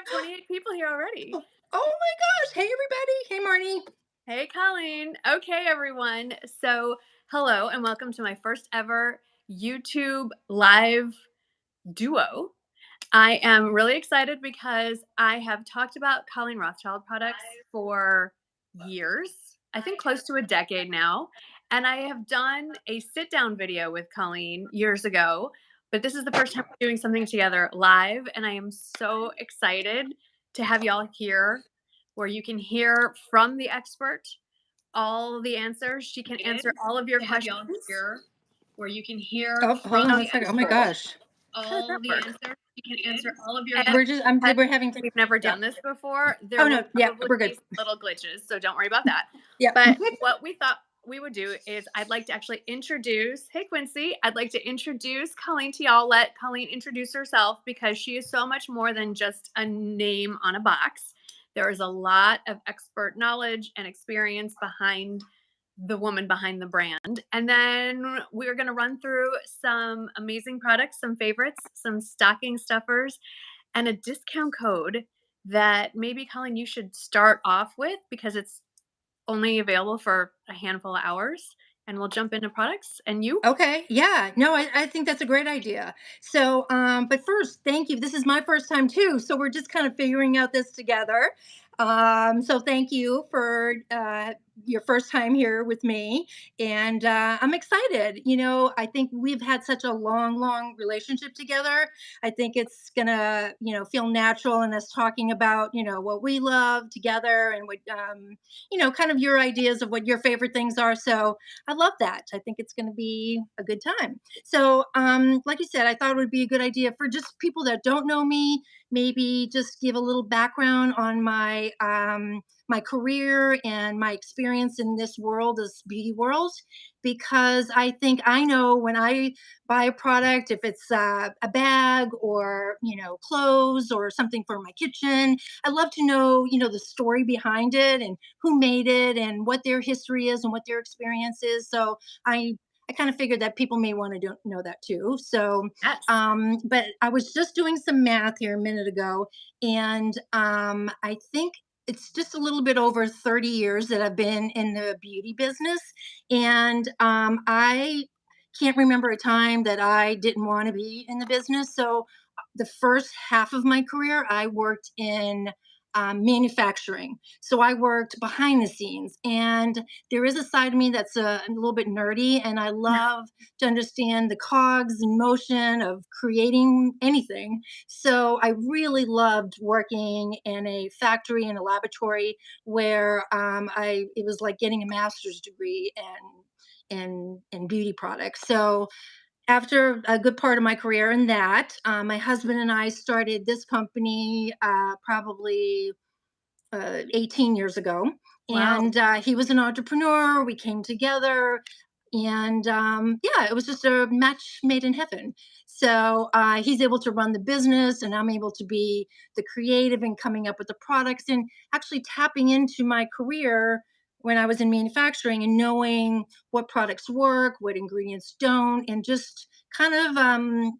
have 28 people here already. Oh, oh my gosh. Hey, everybody. Hey, Marnie. Hey, Colleen. Okay, everyone. So, hello and welcome to my first ever YouTube live duo. I am really excited because I have talked about Colleen Rothschild products for years, I think close to a decade now. And I have done a sit down video with Colleen years ago, but this is the first time we're doing something together live. And I am so excited to have y'all here where you can hear from the expert all the answers. She can answer all of your To have questions. y'all here where you can hear Oh, from hold on the a second. Oh my expert gosh. How does all that the work? answers. You can answer all of your And because we're having we've never yeah. done this before, there Oh will no, yeah, probably we're be good. some little glitches, so don't worry about that. Yeah. But what we thought we would do is I'd like to actually introduce, hey Quincy, I'd like to introduce Colleen to y'all. Let Colleen introduce herself because she is so much more than just a name on a box. There is a lot of expert knowledge and experience behind the woman behind the brand. And then we're going to run through some amazing products, some favorites, some stocking stuffers, and a discount code that maybe, Colin, you should start off with because it's only available for a handful of hours. And we'll jump into products. And you? Okay. Yeah. No, I think that's a great idea. So, but first, thank you. This is my first time too. So we're just kind of figuring out this together. So thank you for your first time here with me. And I'm excited. I think we've had such a long, long relationship together. I think it's gonna, feel natural in us talking about, what we love together and what, kind of your ideas of what your favorite things are. So I love that. I think it's going to be a good time. So, like you said, I thought it would be a good idea for just people that don't know me, maybe just give a little background on my career and my experience in this world, this beauty world, because I think I know when I buy a product, if it's a bag or clothes or something for my kitchen, I love to know the story behind it and who made it and what their history is and what their experience is. So I kind of figured that people may want to know that too. So, Yes. but I was just doing some math here a minute ago, and I think it's just a little bit over 30 years that I've been in the beauty business, and I can't remember a time that I didn't want to be in the business. So, the first half of my career, I worked in manufacturing. So I worked behind the scenes, and there is a side of me that's a little bit nerdy, and I love to understand the cogs and motion of creating anything. So I really loved working in a factory in a laboratory where I it was like getting a master's degree in beauty products. So after a good part of my career in that, my husband and I started this company probably 18 years ago. Wow. And he was an entrepreneur. We came together. And yeah, it was just a match made in heaven. So he's able to run the business, and I'm able to be the creative and coming up with the products and actually tapping into my career when I was in manufacturing and knowing what products work, what ingredients don't, and just kind of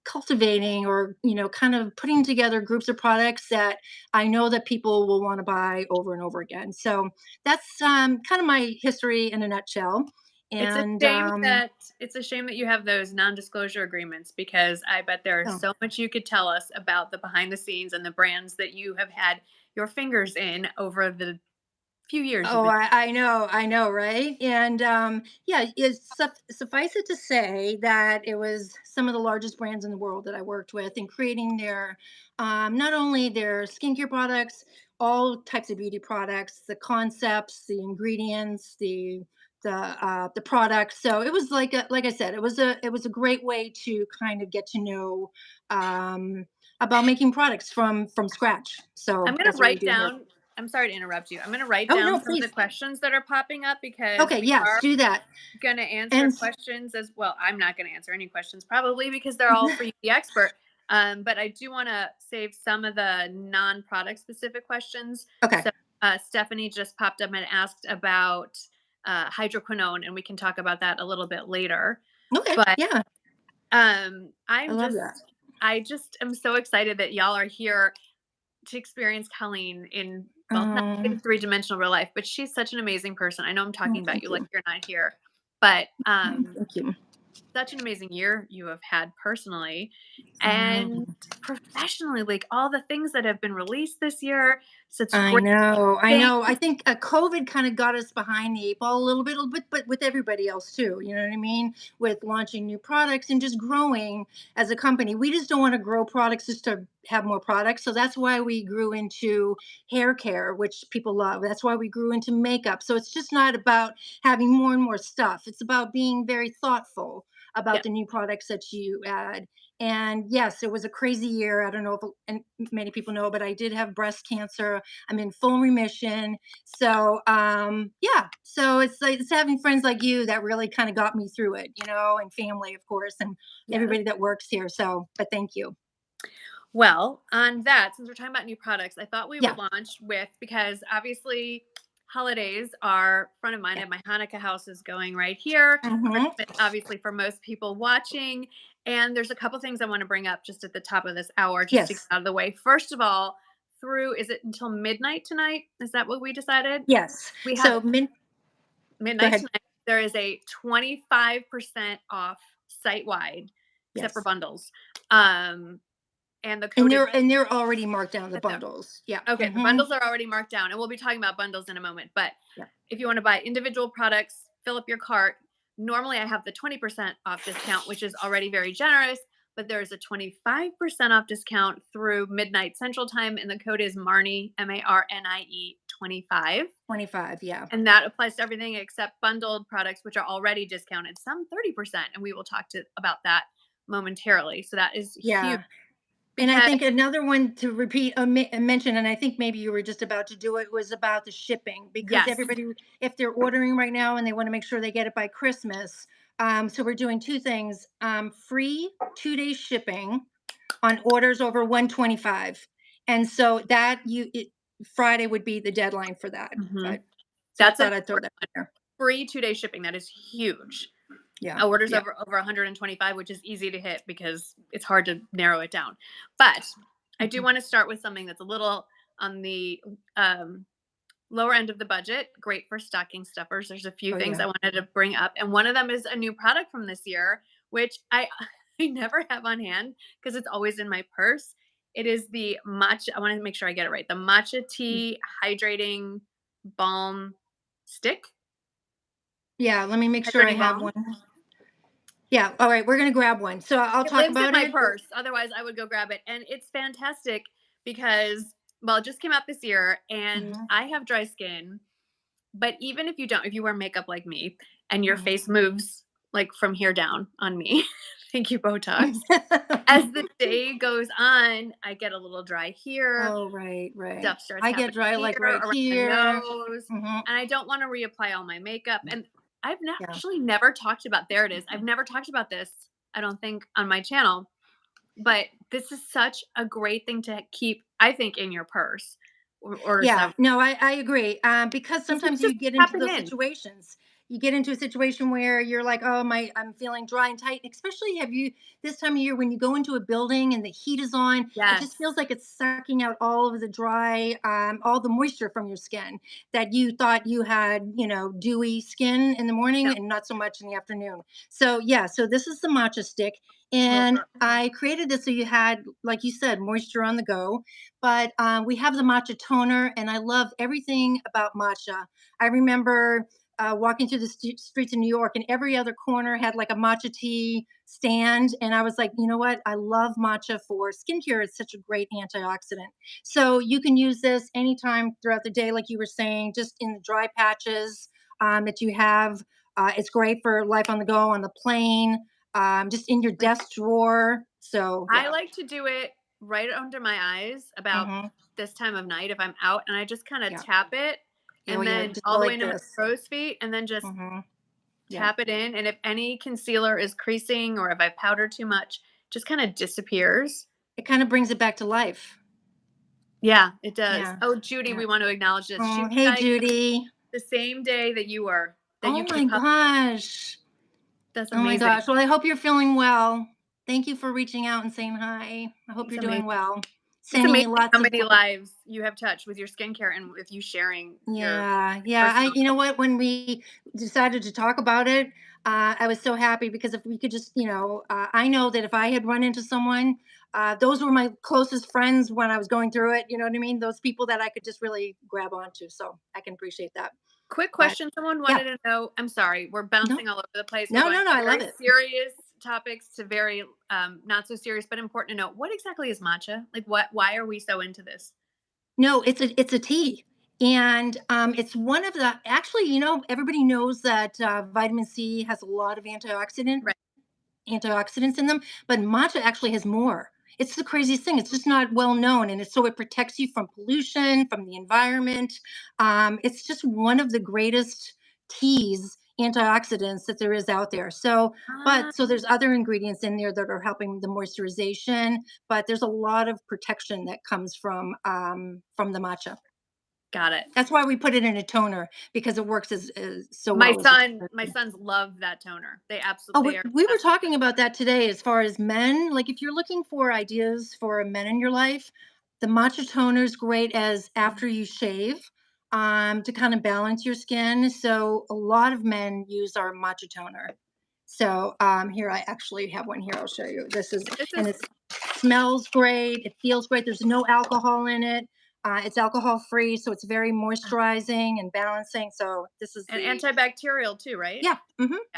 cultivating or kind of putting together groups of products that I know that people will want to buy over and over again. So that's kind of my history in a nutshell. It's a And shame that you have those non-disclosure agreements because I bet there is oh, so much you could tell us about the behind the scenes and the brands that you have had your fingers in over the few years you've oh, been. I know, right? And yeah, suffice it to say that it was some of the largest brands in the world that I worked with in creating their not only their skincare products, all types of beauty products, the concepts, the ingredients, the products. So it was like I said, it was a great way to kind of get to know about making products from scratch. I'm So gonna that's what we write do here. down I'm sorry to interrupt you. I'm gonna write Oh down no, some of the please. questions that are popping up because Okay, we yes, are do that. gonna answer And questions as well. I'm not gonna answer any questions probably because they're all for you, the expert. But I do want to save some of the non-product specific questions. okay. So Stephanie just popped up and asked about hydroquinone, and we can talk about that a little bit later. Okay. But Yeah, um, I I'm love just that. I just am so excited that y'all are here. to experience Colleen in, well, not in Um, three-dimensional real life, but she's such an amazing person. I know I'm oh, talking about thank you like you. you're not here, but, Thank you. such an amazing year you have had personally and Mm. professionally, like, all the things that have been released this year, such I great know, I things. know. I think COVID kind of got us behind the eight ball a little bit, but with everybody else too. You know what I mean? With launching new products and just growing as a company, we just don't want to grow products just to have more products. So that's why we grew into hair care, which people love. That's why we grew into makeup. So it's just not about having more and more stuff. It's about being very thoughtful about Yep. the new products that you add. And yes, it was a crazy year. I don't know if and many people know, but I did have breast cancer. I'm in full remission. So yeah. So it's like it's having friends like you that really kind of got me through it, and family, of course, and Yes. everybody that works here. So, but thank you. Well, on that, since we're talking about new products, I thought we Yeah. would launch with, because obviously holidays are front of mind. I Yeah. have my Hanukkah houses going right here. Hmm. Christmas, obviously, for most people watching. And there's a couple things I want to bring up just at the top of this hour, just to get Yes. out of the way. First of all, is it until midnight tonight? Is that what we decided? Yes. We have So go midnight ahead. tonight. There is a 25% off site wide, except for Yes. bundles. And the And code is they're already marked down the at the bundles. Yeah. okay, the Hmm. bundles are already marked down, and we'll be talking about bundles in a moment. But Yeah. if you want to buy individual products, fill up your cart. Normally, I have the 20% off discount, which is already very generous, but there's a 25% off discount through midnight Central Time, and the code is Marnie, MARNIE 25. 25. Yeah. And that applies to everything except bundled products, which are already discounted, some 30%. And we will talk about that momentarily. So that is huge Yeah. And I because, think another one to repeat mention, and I think maybe you were just about to do it, was about the shipping because yes. everybody, if they're ordering right now and they want to make sure they get it by Christmas, so we're doing two things: free 2 day shipping on orders over 125, and so Friday would be the deadline for that. Mhm. But so I That's an thought I'd throw that in there. free 2-day shipping. That is huge. Yeah, Orders yeah. over 125, which is easy to hit because it's hard to narrow it down. But I do Mhm. want to start with something that's a little on the um, lower end of the budget. Great for stocking stuffers. There's a few Oh things yeah. I wanted to bring up, and one of them is a new product from this year, which I I never have on hand because it's always in my purse. It is the matcha. I want to make sure I get it right. The matcha tea hydrating balm stick, Yeah, let me make sure I hydrating have balm. one. Yeah, all right, we're gonna grab one. So I'll It talk lives in about my it. purse, otherwise I would go grab it, and it's fantastic because, well, it just came out this year, and Mhm. I have dry skin, but even if you don't, if you wear makeup like me and your Mhm. face moves, like, from here down on me, thank you, Botox. As the day goes on, I get a little dry here, Oh, right, right. stuff starts I get happening dry, here, like, right around the here. nose, Mhm. and I don't wanna reapply all my makeup, and Yeah. actually never talked about, there it is, I've never talked about this, I don't think, on my channel, but this is such a great thing to keep, I think, in your purse or order Yeah, several. no, I agree. Because This sometimes keeps you just get into tapping those in. situations. You get into a situation where you're like, oh I'm feeling dry and tight. Especially have you this time of year when you go into a building and the heat is on, it Yes. just feels like it's sucking out all of the dry, all the moisture from your skin that you thought you had, dewy skin in the No. morning and not so much in the afternoon. So yeah, so this is the matcha stick. Well, And I created this so you had, like you said, moisture on the go, but we have the matcha toner, and I love everything about matcha. I remember walking through the streets of New York, and every other corner had like a matcha tea stand. And I was like, you know what? I love matcha for skincare. It's such a great antioxidant. So you can use this anytime throughout the day, like you were saying, just in the dry patches that you have. It's great for life on the go, on the plane, just in your desk drawer. So, I yeah. like to do it right under my eyes about Hmm. this time of night if I'm out, and I just kind of Yeah. tap it Oh, and yeah. then Just go all the way like into my this. crow's feet and then just Hmm. Yeah. tap it in. And if any concealer is creasing or if I powder too much, just kind of disappears. It kind of brings it back to life. Yeah, it does. Yeah. Oh, Judy, Yeah. we want to acknowledge this. She Oh, was hey, diagnosed Judy. the same day that you were, that you Oh my keep up. gosh. That's Oh my amazing. gosh. Well, I hope you're feeling well. Thank you for reaching out and saying hi. I hope It's you're amazing. doing well. It's sending amazing you how lots of many lives you have touched with your skincare and with you sharing your yeah, yeah. personal. You know what? When we decided to talk about it, I was so happy because if we could just, I know that if I had run into someone, those were my closest friends when I was going through it. You know what I mean? Those people that I could just really grab onto. So I can appreciate that. Quick But question someone yeah, wanted to know. I'm sorry, we're no, bouncing all over the place. We're no, going no, no. from I love very it. serious topics to very not so serious, but important to know. What exactly is matcha? Like, what? Why are we so into this? No, it's a tea. And it's one of the actually, everybody knows that vitamin C has a lot of Right. antioxidants in them, but matcha actually has more. It's the craziest thing. It's just not well known, and so it protects you from pollution, from the environment. It's just one of the greatest teas, antioxidants that there is out there. So, Ah, but there's other ingredients in there that are helping the moisturization, but there's a lot of protection that comes from the matcha. got it. That's why we put it in a toner because it works as so My well as a son, my toner. sons love that toner. They Oh, absolutely are we were obsessed with talking about that today as far as men. Like, if you're looking for ideas for men in your life, the matcha toner is great as it. after you shave, to kind of balance your skin. So a lot of men use our matcha toner. So here I actually have one here. I'll show you. This is This and is it smells great. It feels great. There's no alcohol in it. It's alcohol free, so it's very moisturizing and balancing. So this is and the antibacterial too, right? yeah,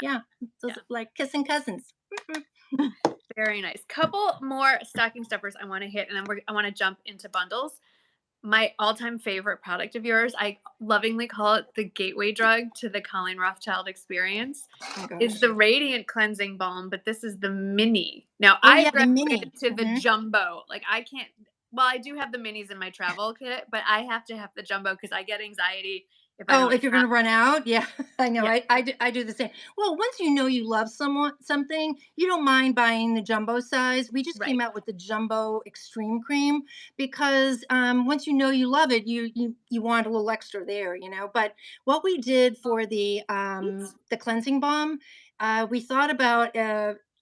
Yeah, yeah. Those yeah. are like kissing cousins. Very nice. Couple more stocking stuffers I want to hit, and then I want to jump into bundles. My all-time favorite product of yours, I lovingly call it the gateway drug to the Colleen Rothschild experience, Oh my is gosh. the Radiant Cleansing Balm, but this is the mini. Now, Oh yeah, I've the mini. graduated to the jumbo. Like, I can't, well, I do have the minis in my travel kit, but I have to have the jumbo because I get anxiety if I Oh, don't if you're have. gonna run out? Yeah, I know. Yeah, I do the same. Well, once you know you love something, you don't mind buying the jumbo size. We just right. came out with the jumbo extreme cream because once you know you love it, you want a little extra there, you know. But what we did for Neat. the cleansing balm, we thought about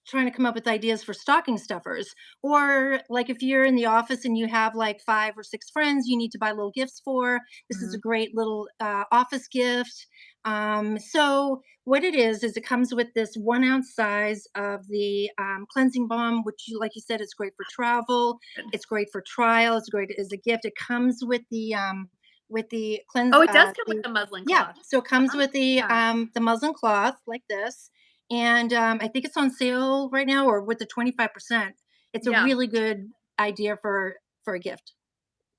trying to come up with ideas for stocking stuffers, or like if you're in the office and you have like 5 or 6 friends you need to buy little gifts for. This is a Mhm. great little office gift. So what it is it comes with this 1 ounce size of the cleansing balm, which like you said, it's great for travel. Good. It's great for trial. It's great as a gift. It comes with the Oh, it does come with the muslin yeah. cloth. So it comes with Ah, the muslin cloth like this, and I think it's on sale right now, or with the 25%. It's a yeah, really good idea for a gift.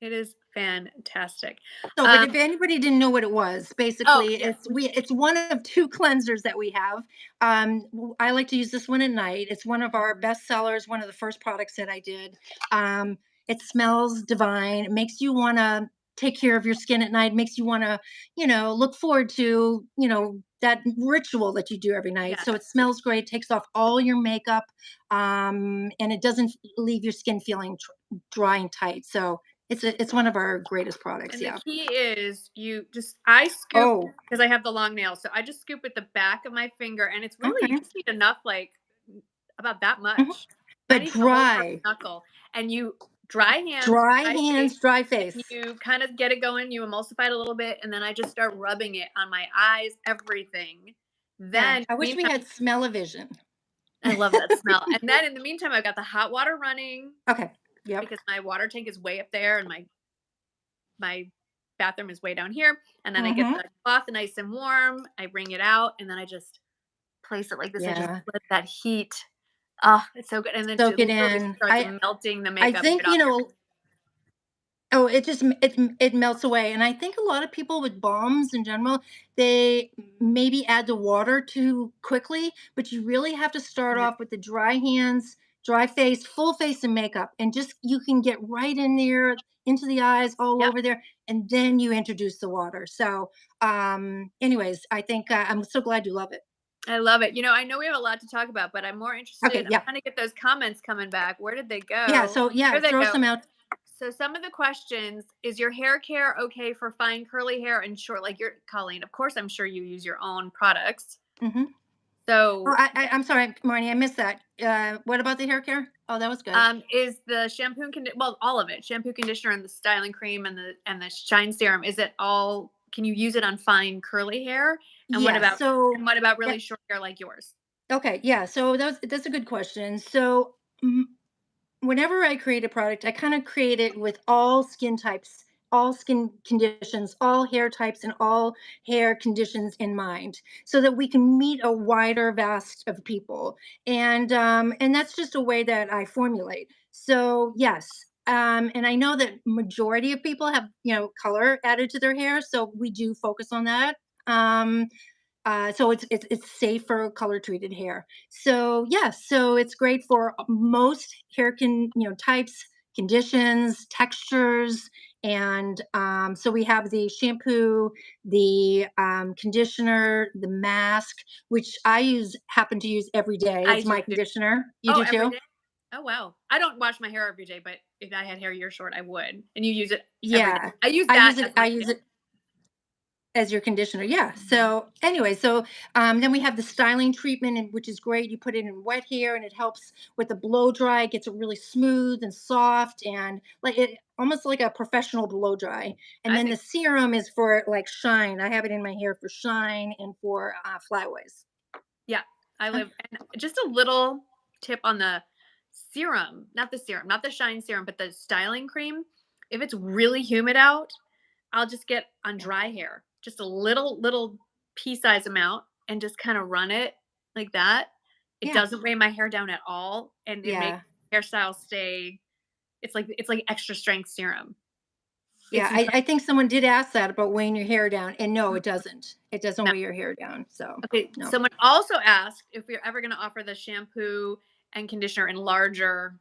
it is fantastic. So, but Um, if anybody didn't know what it was, oh, basically, yes, it's one of 2 cleansers that we have. I like to use this one at night. It's one of our mhm, best sellers, one of the first products that I did. Um, it smells divine. It makes you wanna take care of your skin at night, makes you wanna, look forward to, that ritual that you do every night. yes. So it smells great, takes off all your makeup, and it doesn't leave your skin feeling dry and tight. So it's one of our greatest products, And the yeah. key is I scoop Oh, because I have the long nails, so I just scoop with the back of my finger, and it's really, you okay. just need enough, like, about that Mhm. much, not But even the whole part of dry. the knuckle, and you dry hands, Dry dry face, hands, dry face. you kind of get it going, you emulsify it a little bit, and then I just start rubbing it on my eyes, everything. Yeah, Then, I wish we meantime, had smell-o-vision. I love that smell, and then in the meantime, I've got the hot water running Okay, yep. because my water tank is way up there and my bathroom is way down here, and then I get Mhm. the cloth nice and warm, I wring it out, and then I just place it like this, I just Yeah, let that heat, ah, it's so good, and then soak just it literally in. starts melting the I makeup think, right off your face. oh, it just it melts away, and I think a lot of people with balms in general, they maybe add the water too quickly, but you really have to start Yeah. off with the dry hands, dry face, full face of makeup, and just you can get right in there, into the eyes, all Yep, over there, and then you introduce the water. So, anyways, I think I'm so glad you love it. I love it. I know we have a lot to talk about, but I'm more Okay, interested, I'm yeah, trying to get those comments coming back. Where did they yeah. go? So yeah, There they throw go. some out. So some of the questions, is your hair care okay for fine curly hair and short, like your Colleen? Of course, I'm sure you use your own products. Mhm. Oh, So, I'm sorry, Marnie, I missed that. What about the hair care? Oh, that was good. is the shampoo and well, all of it, shampoo, conditioner, and the styling cream and the shine serum, is it all? Can you use it on fine curly hair? And what Yes. about So, really yeah, short hair like yours? okay, yeah. So that's a good question. So, whenever I create a product, I kind of create it with all skin types, all skin conditions, all hair types, and all hair conditions in mind, so that we can meet a wider vast of people. And that's just a way that I formulate. So yes. And I know that majority of people have, color added to their hair, so we do focus on that. So it's safe for color treated hair. So yes, so it's great for most hair types, conditions, textures, and so we have the shampoo, the conditioner, the mask, which happen to use every day I as do my too. conditioner. You Oh, do every too? day? Oh, wow. I don't wash my hair every day, but if I had hair your short, I would. And you use it every day. Yeah, I use I that use it. as I my use it as your conditioner, yeah. Mhm. So anyway, so then we have the styling treatment, and which is great. You put it in wet hair, and it helps with the blow dry. It gets it really smooth and soft, and like it almost like a professional blow dry. And I then the think, serum is for like shine. I have it in my hair for shine and for flyaways. yeah, I Uh, live. And just a little tip on the serum, not the shine serum, but the styling cream. If it's really humid out, I'll just get on dry hair, just a little pea size amount, and just kind of run it like that. It Yeah, doesn't weigh my hair down at all, and it makes yeah, hairstyle stay. It's like extra strength serum. yeah. It's I think someone did ask that about weighing your hair down, and no, Mm, it doesn't. It doesn't no. weigh your hair down. So Okay, no. someone also asked if we're ever gonna offer the shampoo and conditioner in larger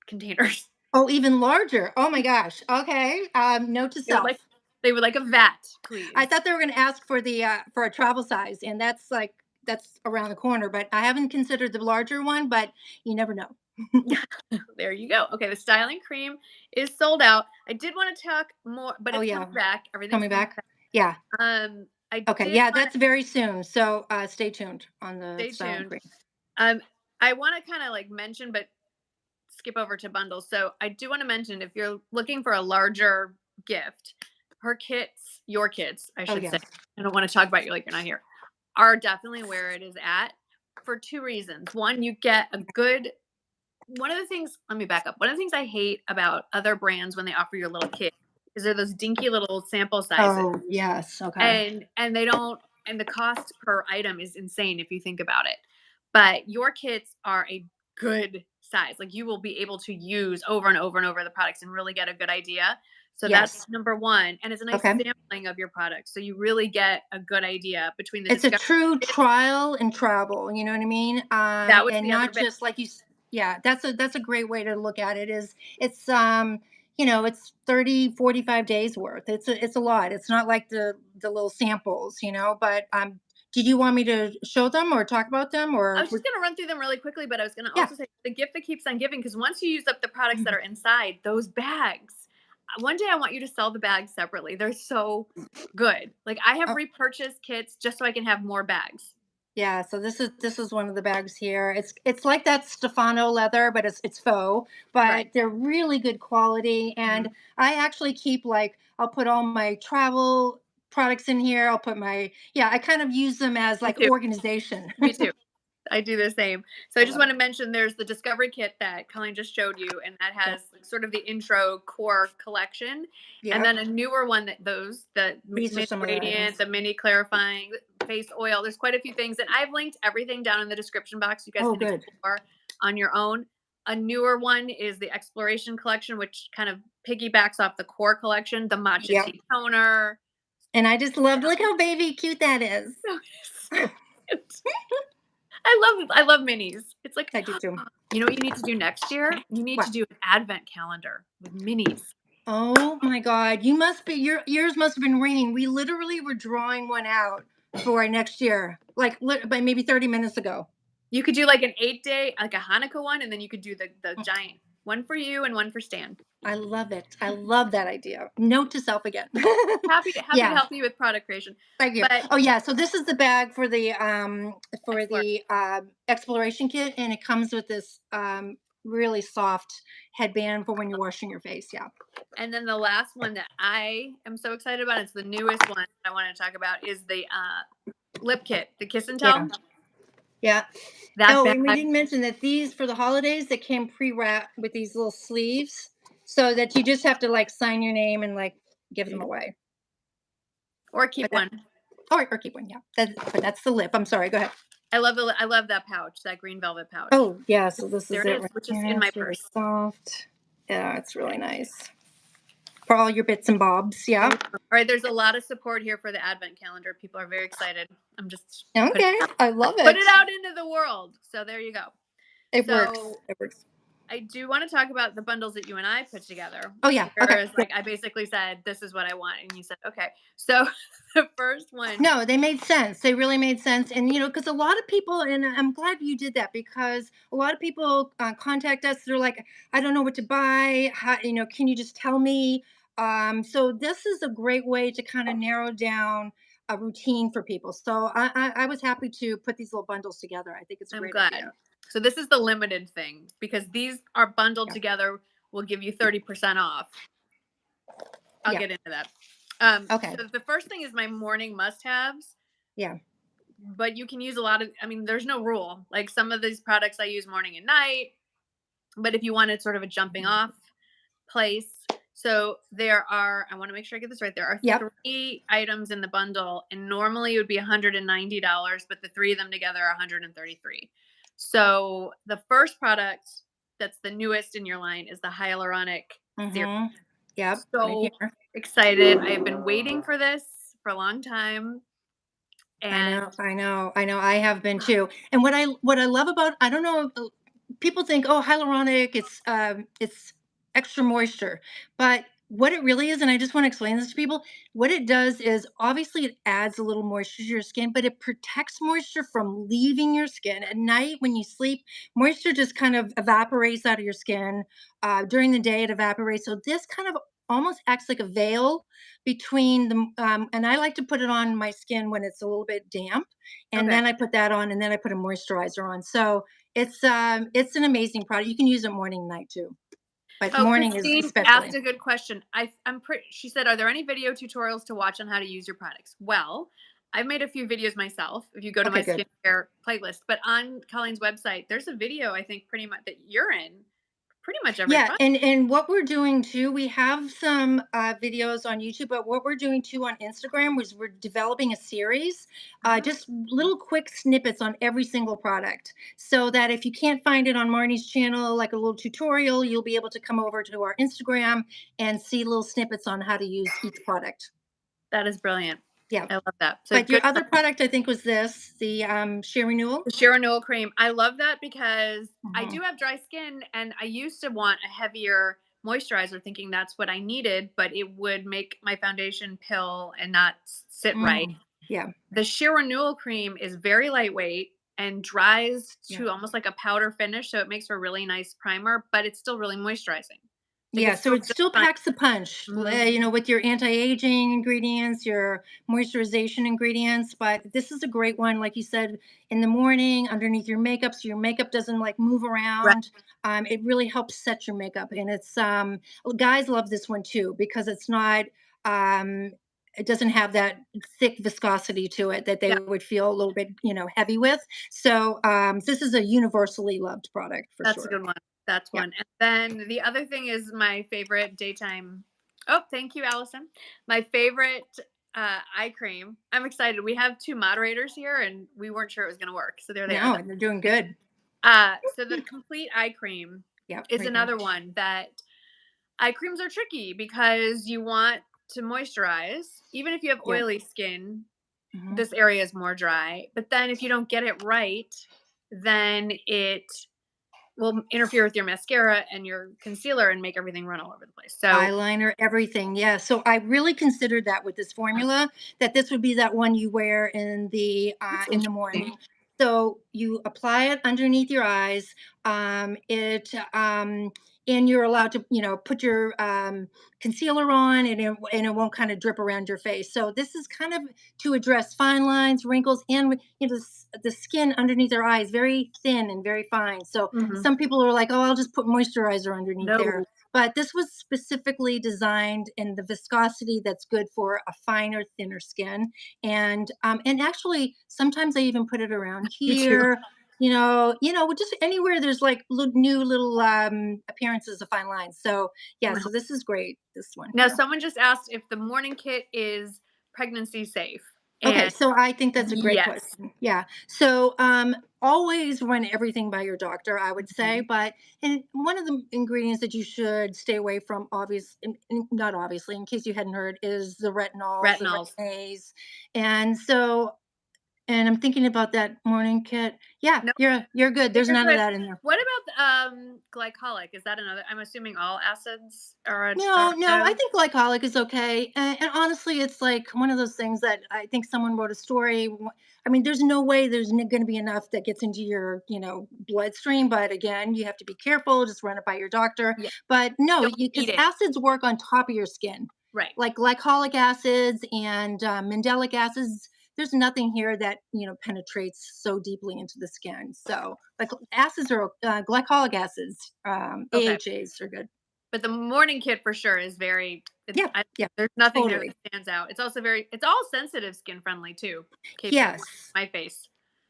containers. Oh, even larger. Oh my gosh. Okay. Note to They would like self. they would like a vat, I please. thought they were going to ask for the for a travel size, and that's around the corner. But I haven't considered the larger one. But you never know. There you go. Okay, the styling cream is sold out. I did wanna talk more, but Oh it's coming yeah, back. Everything's coming coming back. back. Yeah. I Okay. did Yeah, wanna that's very soon. So stay tuned on the stay styling tuned. cream. Um, I wanna kinda, like, mention, but skip over to bundles. So I do wanna mention, if you're looking for a larger gift, her kits, your kits, I Oh should say, yes. I don't wanna talk about you like you're not here, are definitely where it is at for 2 reasons. One, you get a good one of the things let me back up. One of the things I hate about other brands when they offer you a little kit is they're those dinky little sample sizes, Oh yes. Okay. and they don't and the cost per item is insane if you think about it. But your kits are a good size. Like, you will be able to use over and over and over the products and really get a good idea. So that's Yes. number 1, and it's a nice Okay. sampling of your products, so you really get a good idea between the It's a discovery true kit. trial and travel, you know what I mean? That was And the other not bit. just like yeah, that's a great way to look at it. It's it's 30, 45 days worth. It's a lot. It's not like the little samples, but did you want me to show them or talk about them I or was just gonna run through them really quickly, but I was gonna yeah. also say the gift that keeps on giving, because once you use up the products that are inside those bags, one day I want you to sell the bags separately. They're so good. Like, I have Oh, repurchased kits just so I can have more bags. yeah, so this is one of the bags here. It's like that Stefano leather, but it's faux, Right. but they're really good quality. And Mhm. I actually keep like I'll put all my travel products in here. I'll put my yeah, I kind of use them as Me like too. organization. Me too. I do the same. So I I just love want it. to mention there's the Discovery kit that Colleen just showed you, and that Yeah. has like sort of the intro core collection, and Yep. then a newer one that the These are mini some of the radiant, items. the mini clarifying face oil. There's quite a few things, and I've linked everything down in the description box. You guys Oh, can good. explore on your own. A newer one is the exploration collection, which kind of piggybacks off the core collection. The matcha Yep. tea toner. And I just loved Yeah, look how baby cute that is. so cute. I love minis. It's like, I do too. you know what you need to do next year? You need to What? do an advent calendar with minis. Oh my God. You must be your ears must have been ringing. We literally were drawing one out for next year. Like by maybe 30 minutes ago. You could do like an 8-day, like a Hanukkah one, and then you could do the giant. One for you and one for Stan. I love it. I love that idea. Note to self again. Happy to Yeah. help you with product creation. Thank you. But Oh yeah, so this is the bag for explore. the exploration kit, and it comes with this really soft headband for when you're washing your face. Yeah. And then the last one that I am so excited about, it's the newest one I want to talk about, is the lip kit, the Kiss and Yeah. Tell. Yeah. That Oh, and we bag, didn't mention that these for the holidays that came pre-wrapped with these little sleeves, so that you just have to like sign your name and like give them away. or But keep that, one. or keep one. Yeah. But that's the lip. I'm sorry. Go ahead. I love that pouch, that green velvet pouch. Oh yeah. So this There is it it is, right which is here. in my It's really purse. soft. Yeah, it's really nice for all your bits and bobs. Yeah. All right, there's a lot of support here for the advent calendar. People are very excited. I'm just Okay. I love put it. it out into the world. So there you go. It works. So It works. I do want to talk about the bundles that you and I put together. Oh yeah. Okay. Whereas, Yeah. like, I basically said, "This is what I want," and you said, "Okay." So the first one, No, they made sense. They really made sense. And, because a lot of people, and I'm glad you did that because a lot of people contact us. They're like, I don't know what to buy. How, can you just tell me? So this is a great way to kind of narrow down a routine for people. So I was happy to put these little bundles together. I think it's a I'm great glad. idea. So this is the limited thing because these are bundled Yeah. together. Will give you 30% off. I'll Yeah. get into that. Okay. So the first thing is my morning must-haves. Yeah. But you can use a lot of, I mean, there's no rule. Like some of these products I use morning and night, but if you wanted sort of a jumping off place, so there are, I want to make sure I get this right. There are Yep. 3 items in the bundle, and normally it would be $190, but the three of them together are 133. So the first product that's the newest in your line is the hyaluronic serum. Mm-hmm. Yep. Right So here. excited. I have been waiting for this for a long time. I And know, I know, I know. I have been too. And what I love about I don't know, people think, oh, hyaluronic, it's extra moisture, but what it really is, and I just want to explain this to people, what it does is obviously it adds a little moisture to your skin, but it protects moisture from leaving your skin at night when you sleep. Moisture just kind of evaporates out of your skin. During the day, it evaporates. So this kind of almost acts like a veil between and I like to put it on my skin when it's a little bit damp, and okay. then I put that on, and then I put a moisturizer on. So it's an amazing product. You can use it morning and night too, but Oh, morning is Christine asked especially. a good question. I'm pretty. She said, "Are there any video tutorials to watch on how to use your products?" Well, I've made a few videos myself. If you go to my Okay, good. skincare playlist, but on Colleen's website, there's a video I think pretty much that you're in pretty much every Yeah, product. and what we're doing too, we have some videos on YouTube, but what we're doing too on Instagram was we're developing a series, Uh-huh. just little quick snippets on every single product, so that if you can't find it on Marnie's channel, like a little tutorial, you'll be able to come over to our Instagram and see little snippets on how to use each product. That is brilliant. Yeah, I love that. So but your good. other product, I think, was this, the Sheer Renewal. The Sheer cream. I love that because I Hmm. do have dry skin and I used to want a heavier moisturizer thinking that's what I needed, but it would make my foundation pill and not sit right. Mm, yeah, The Sheer Renewal cream is very lightweight and dries yeah. to almost like a powder finish, so it makes for a really nice primer, but it's still really moisturizing. Like Yeah, it's so still it just still fine. packs the punch, Mhm. with your anti-aging ingredients, your moisturization ingredients. But this is a great one, like you said, in the morning underneath your makeup, so your makeup doesn't like move Right. around. It really helps set your makeup, and it's guys love this one too because it's not. Um, it doesn't have that thick viscosity to it that they Yeah, would feel a little bit, heavy with. So this is a universally loved product for that's a sure. good one. That's Yeah. one. And then the other thing is my favorite daytime. Oh, thank you, Allison. My favorite eye cream. I'm excited. We have two moderators here and we weren't sure it was going to work. So there they are. No, and they're doing good. So the complete eye cream Yeah, is right here. another one that eye creams are tricky because you want to moisturize. Even if you have Yep. oily skin, Mhm. this area is more dry. But then if you don't get it right, then it will interfere with your mascara and your concealer and make everything run all over the place. So, Eyeliner, everything, yeah, so I really considered that with this formula, that this would be that one you wear that's in the interesting. morning. So, you apply it underneath your eyes, it, and you're allowed to, put your concealer on, and it won't kind of drip around your face. So this is kind of to address fine lines, wrinkles, and the skin underneath our eyes very thin and very fine. So Mhm. some people are like, oh, I'll just put moisturizer underneath there. No. But this was specifically designed in the viscosity that's good for a finer, thinner skin. And actually sometimes I even put it around Me too. here, just anywhere there's like new little appearances of fine lines. So yeah, so this is great, this one Now, here. someone just asked if the morning kit is pregnancy safe, Okay, and so I think that's a great yes. question. Yeah. So always run everything by your doctor, I would say. Mhm. But and one of the ingredients that you should stay away from, not obviously, in case you hadn't heard, is the retinols, the Retinols. retinase. And so, and I'm thinking about that morning kit. Yeah, No, you're good. There's you're none of good. that in there. What about, glycolic? Is that another, I'm assuming all acids are No, no, I no? think glycolic is okay. And honestly, it's like one of those things that I think someone wrote a story. I mean, there's no way there's going to be enough that gets into your, bloodstream. But again, you have to be careful. Just run it by your doctor. Yeah, But no, don't because eat it. acids work on top of your skin, Right. like glycolic acids and mandelic acids. There's nothing here that penetrates so deeply into the skin. So, like acids are glycolic acids, Okay. AHAs are good. But the morning kit for sure is very Yeah, yeah, there's nothing there totally. that stands out. It's also it's all sensitive skin friendly too, in case you're wondering, Yes. my face.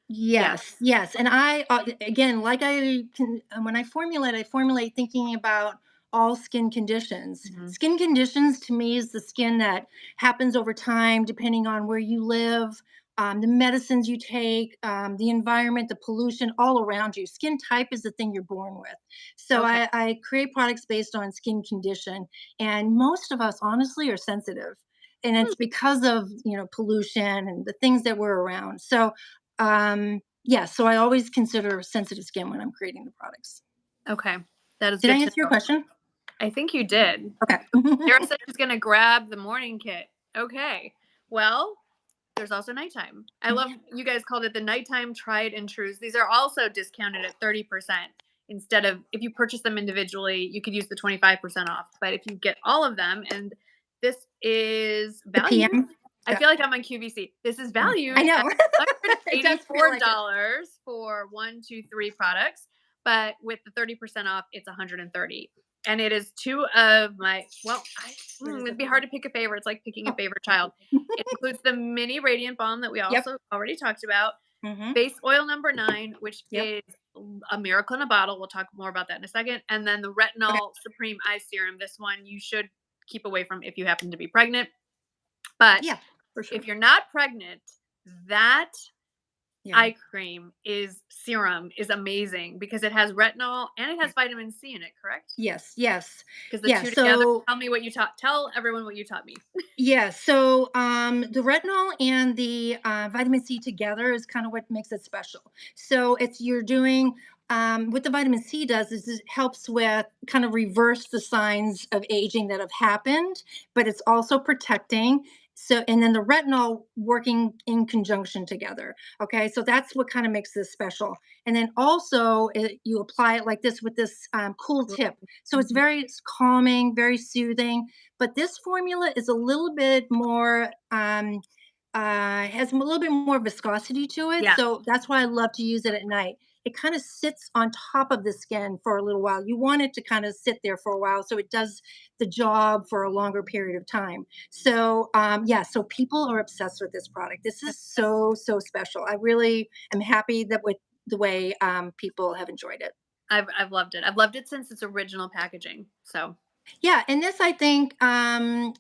Yeah. Yes, yes, and I again, like when I formulate thinking about all skin conditions. Mhm. Skin conditions to me is the skin that happens over time, depending on where you live, the medicines you take, the environment, the pollution all around you. Skin type is the thing you're born with. So Okay. I create products based on skin condition, and most of us honestly are sensitive, and Hmm, it's because of pollution and the things that we're around. So yeah, so I always consider sensitive skin when I'm creating the products. okay. That is Did I good to answer your know. question? I think you did. Okay. Sarah said she's gonna grab the morning kit. Okay. Well, there's also nighttime. I love you guys called it the nighttime tried and trues. These are also discounted at 30%. Instead of, if you purchase them individually, you could use the 25% off. But if you get all of them, and this is The valued, PM? I Yeah. feel like I'm on QVC. This is I valued at know. It does feel like it. $184 for one, two, three products. But with the 30% off, it's 130. And it is two of my, well, What is it'd it? be hard to pick a favorite. It's like picking a Oh, favorite thank child. you. It includes the mini radiant balm that we Yep. also already talked about, Mhm. base oil number 9, which Yep. is a miracle in a bottle. We'll talk more about that in a second. And then the Okay. retinol supreme eye serum. This one you should keep away from if you happen to be pregnant. But Yeah, for if sure. you're not pregnant, that Yeah. eye cream is serum is amazing because it has retinol and it has vitamin C in it, correct? Yes, yes. Because the Yeah, two together, so tell me what you taught. Tell everyone what you taught me. yeah, so the retinol and the vitamin C together is kind of what makes it special. So it's you're doing what the vitamin C does is it helps with kind of reverse the signs of aging that have happened, but it's also protecting. So and then the retinol working in conjunction together. Okay, so that's what kind of makes this special. And then also you apply it like this with this cool Cool. tip. So it's Mhm. very calming, very soothing, but this formula is a little bit more has a little bit more viscosity to it, Yeah. so that's why I love to use it at night. It kind of sits on top of the skin for a little while. You want it to kind of sit there for a while so it does the job for a longer period of time. So yeah, so people are obsessed with this product. This is so special. I really am happy that with the way people have enjoyed it. I've loved it. I've loved it since its original packaging. So Yeah, and this I think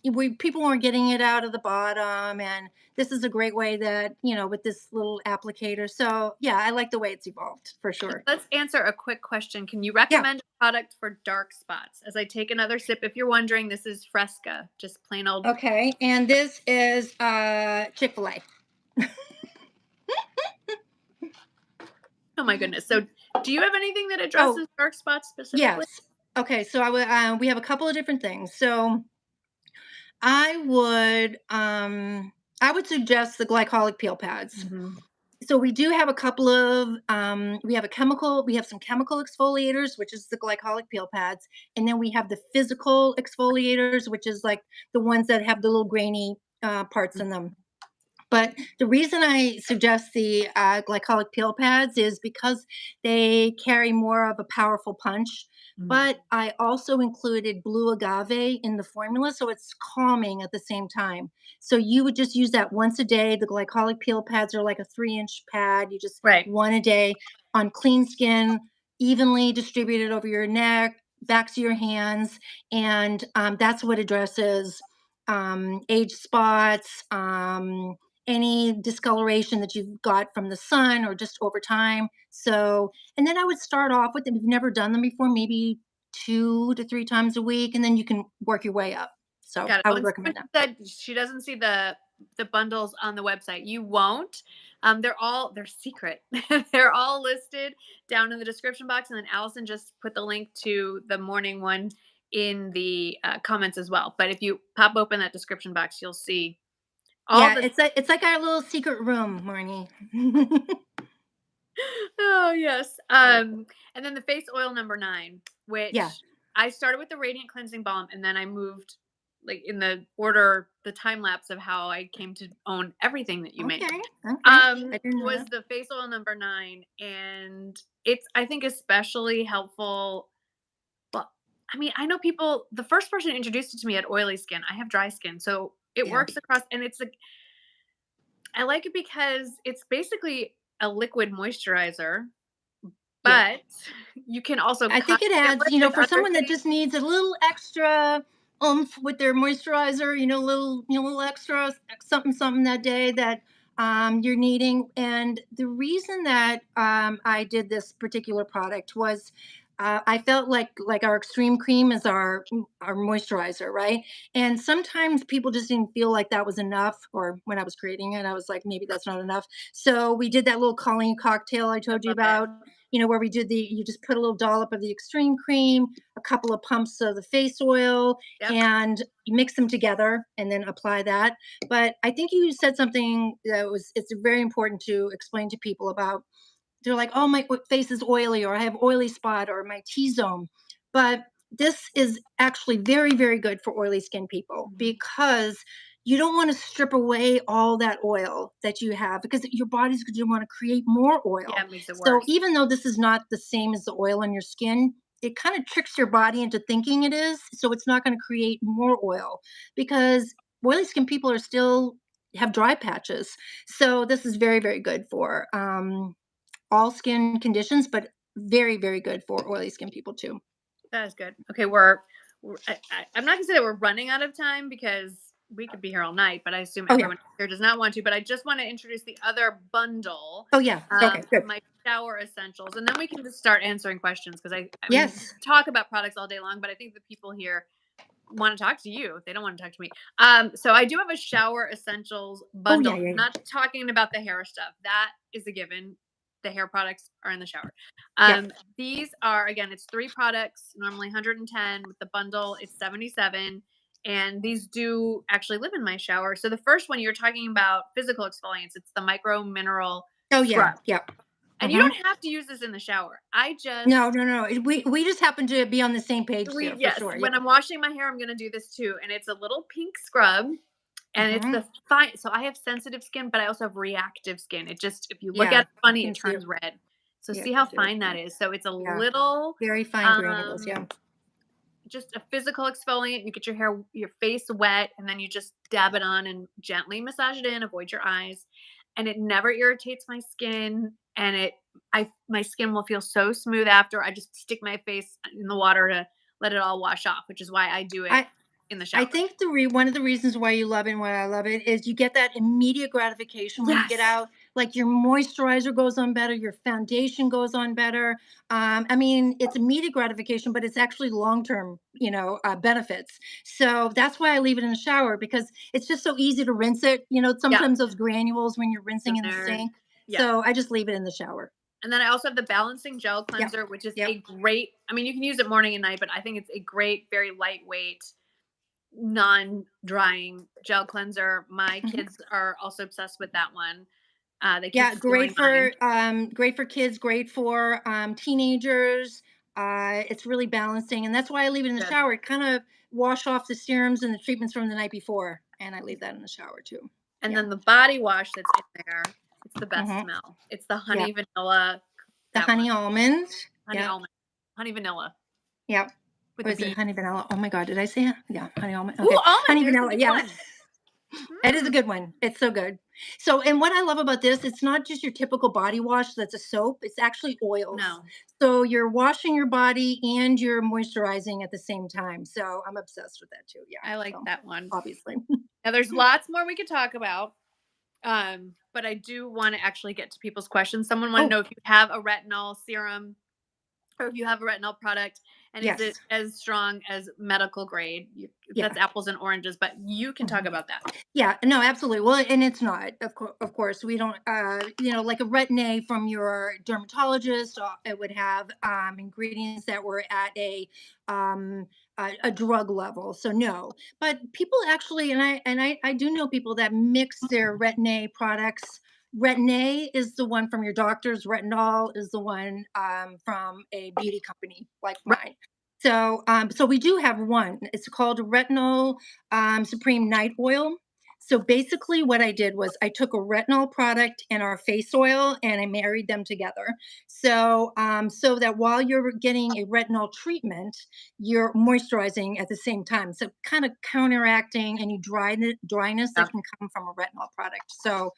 we people were getting it out of the bottom, and this is a great way that with this little applicator. So yeah, I like the way it's evolved for sure. let's answer a quick question. Can you Yeah. recommend a product for dark spots? As I take another sip, if you're wondering, this is Fresca, just plain old. Okay, and this is Chick-fil-A. Oh my goodness. So, do you have anything that Oh addresses dark spots specifically? yes. Okay, so we have a couple of different things. So I would I would suggest the glycolic peel pads. Mhm. So we do have a couple of we have some chemical exfoliators, which is the glycolic peel pads, and then we have the physical exfoliators, which is like the ones that have the little grainy parts in them. But the reason I suggest the glycolic peel pads is because they carry more of a powerful punch. Mhm. But I also included blue agave in the formula, so it's calming at the same time. So you would just use that once a day. The glycolic peel pads are like a 3-inch pad. You just Right. one a day on clean skin, evenly distributed over your neck, backs of your hands, and that's what addresses age spots, any discoloration that you've got from the sun or just over time. So, and then I would start off with them. If you've never done them before, maybe 2 to 3 times a week, and then you can work your way up. So Got it. I Oh, would and recommend someone that. said she doesn't see the bundles on the website. You won't. They're secret. They're all listed down in the description box, and then Allison just put the link to the morning one in the comments as well. But if you pop open that description box, you'll see all Yeah, the. it's like our little secret room, Marnie. Oh yes. I love it. And then the face oil number 9, Yeah. which I started with the radiant cleansing balm, and then I moved like in the order, the time lapse of how I came to own everything that you make. Okay. Okay. I didn't know Was that. the face oil number 9, and it's, I think, especially helpful. Well, I mean, I know people. The first person who introduced it to me had oily skin. I have dry skin, so it Yeah. works across, and it's like I like it because it's basically a liquid moisturizer, Yeah. but you can also I think it it adds, works with for other someone that things. just needs a little extra oomph with their moisturizer, little extra something something that day that you're needing. And the reason that I did this particular product was I felt like our extreme cream is our moisturizer, right? And sometimes people just didn't feel like that was enough. Or when I was creating it, I was like, maybe that's not enough. So we did that little Colleen cocktail I I told you love it. about, where we did you just put a little dollop of the extreme cream, a couple of pumps of the face oil, Yep. and you mix them together and then apply that. But I think you said something that it's very important to explain to people about. They're like, oh, my face is oily, or I have oily spot, or my T-zone. But this is actually very, very good for oily skin people Mhm. because you don't want to strip away all that oil that you have because your body's going to want to create more Yeah, oil. it makes it So worse. even though this is not the same as the oil on your skin, it kind of tricks your body into thinking it is. So it's not going to create more oil because oily skin people are still have dry patches. So this is very, very good for all skin conditions, but very, very good for oily skin people too. That is good. Okay, I'm not gonna say that we're running out of time because we could be here all night, but I assume Oh yeah. everyone here does not want to. But I just want to introduce the other bundle, Oh yeah. Okay. Good. my shower essentials, and then we can just start answering questions because I mean, we Yes. talk about products all day long, but I think the people here want to talk to you. They don't want to talk to me. So I do have a shower essentials Oh yeah. bundle. Yeah. I'm Yeah. not talking about the hair stuff. That is a given. The hair products are in the shower. Yep. These are, again, it's 3 products, normally 110. With the bundle, it's 77. And these do actually live in my shower. So the first one you're talking about physical exfoliants, it's the micro mineral Oh yeah. scrub. Yep. And you Uh-huh. don't have to use this in the shower. I No, just no, no. We just happen to be on the same page three there for yes, sure. when Yep. I'm washing my hair, I'm gonna do this too. And it's a little pink scrub, and it's Uh-huh. the fine. So I have sensitive skin, but I also have reactive skin. It just, if you look at Yeah. it funny, it Me too. turns red. So Yeah. see Me how too. fine that Yeah. is. So it's a Yeah. little Very fine granules. um Yeah. just a physical exfoliant. You get your face wet, and then you just dab it on and gently massage it in, avoid your eyes. And it never irritates my skin. And my skin will feel so smooth after. I just stick my face in the water to let it all wash off, which is why I do it I in the I shower. think one of the reasons why you love it and why I love it is you get that immediate gratification when you get Yes. out. Like your moisturizer goes on better, your foundation goes on better. I mean, it's immediate gratification, but it's actually long term, benefits. So that's why I leave it in the shower because it's just so easy to rinse it. Yeah. Sometimes those granules when you're In rinsing in the there. sink. Yeah. So I just leave it in the shower. And then I also have the balancing gel Yep. cleanser, which is Yep. a great, I mean, you can use it morning and night, but I think it's a great, very lightweight, non-drying gel cleanser. My Hmm. kids are also obsessed with that one. They keep Yeah, stealing mine. great for kids, great for teenagers. It's really balancing, and that's why I leave it in the Good. shower. It kind of wash off the serums and the treatments from the night before, and I leave that in the shower too. And Yeah. then the body wash that's in there, it's the best Hmm. smell. It's the Yeah. honey vanilla, The that one. honey almond. Honey Yeah. almond, honey vanilla Yeah. with Or the is it bee. honey vanilla? Oh my God, did I say it? Yeah, honey almond. Ooh, Okay, almond, honey there's the vanilla. new Yeah. one. It is a Hmm. good one. It's so good. So, and what I love about this, it's not just your typical body wash that's a soap, it's actually oils. No, So, you're washing your body and you're moisturizing at the same time. So, I'm obsessed with that too. Yeah. I like So, that one. obviously. Now there's lots more we could talk about. But I do want to actually get to people's questions. Someone want to Oh, know if you have a retinol serum or if you have a retinol product, and is it yes. as strong as medical grade? Yeah. That's apples and oranges, but you can talk Mhm. about that. Yeah, no, absolutely. Well, and it's not, of course, we don't, like a Retin-A from your dermatologist, it would have ingredients that were at um, a drug level. So no, but people actually, and I do know people that mix their Retin-A products. Retin-A is the one from your doctor's. Retinol is the one from a beauty company like Right. mine. So we do have one. It's called Retinol Supreme Night Oil. So basically, what I did was I took a retinol product and our face oil, and I married them together. So that while you're getting a retinol treatment, you're moisturizing at the same time. So kind of counteracting any dryness Yeah. that can come from a retinol product. So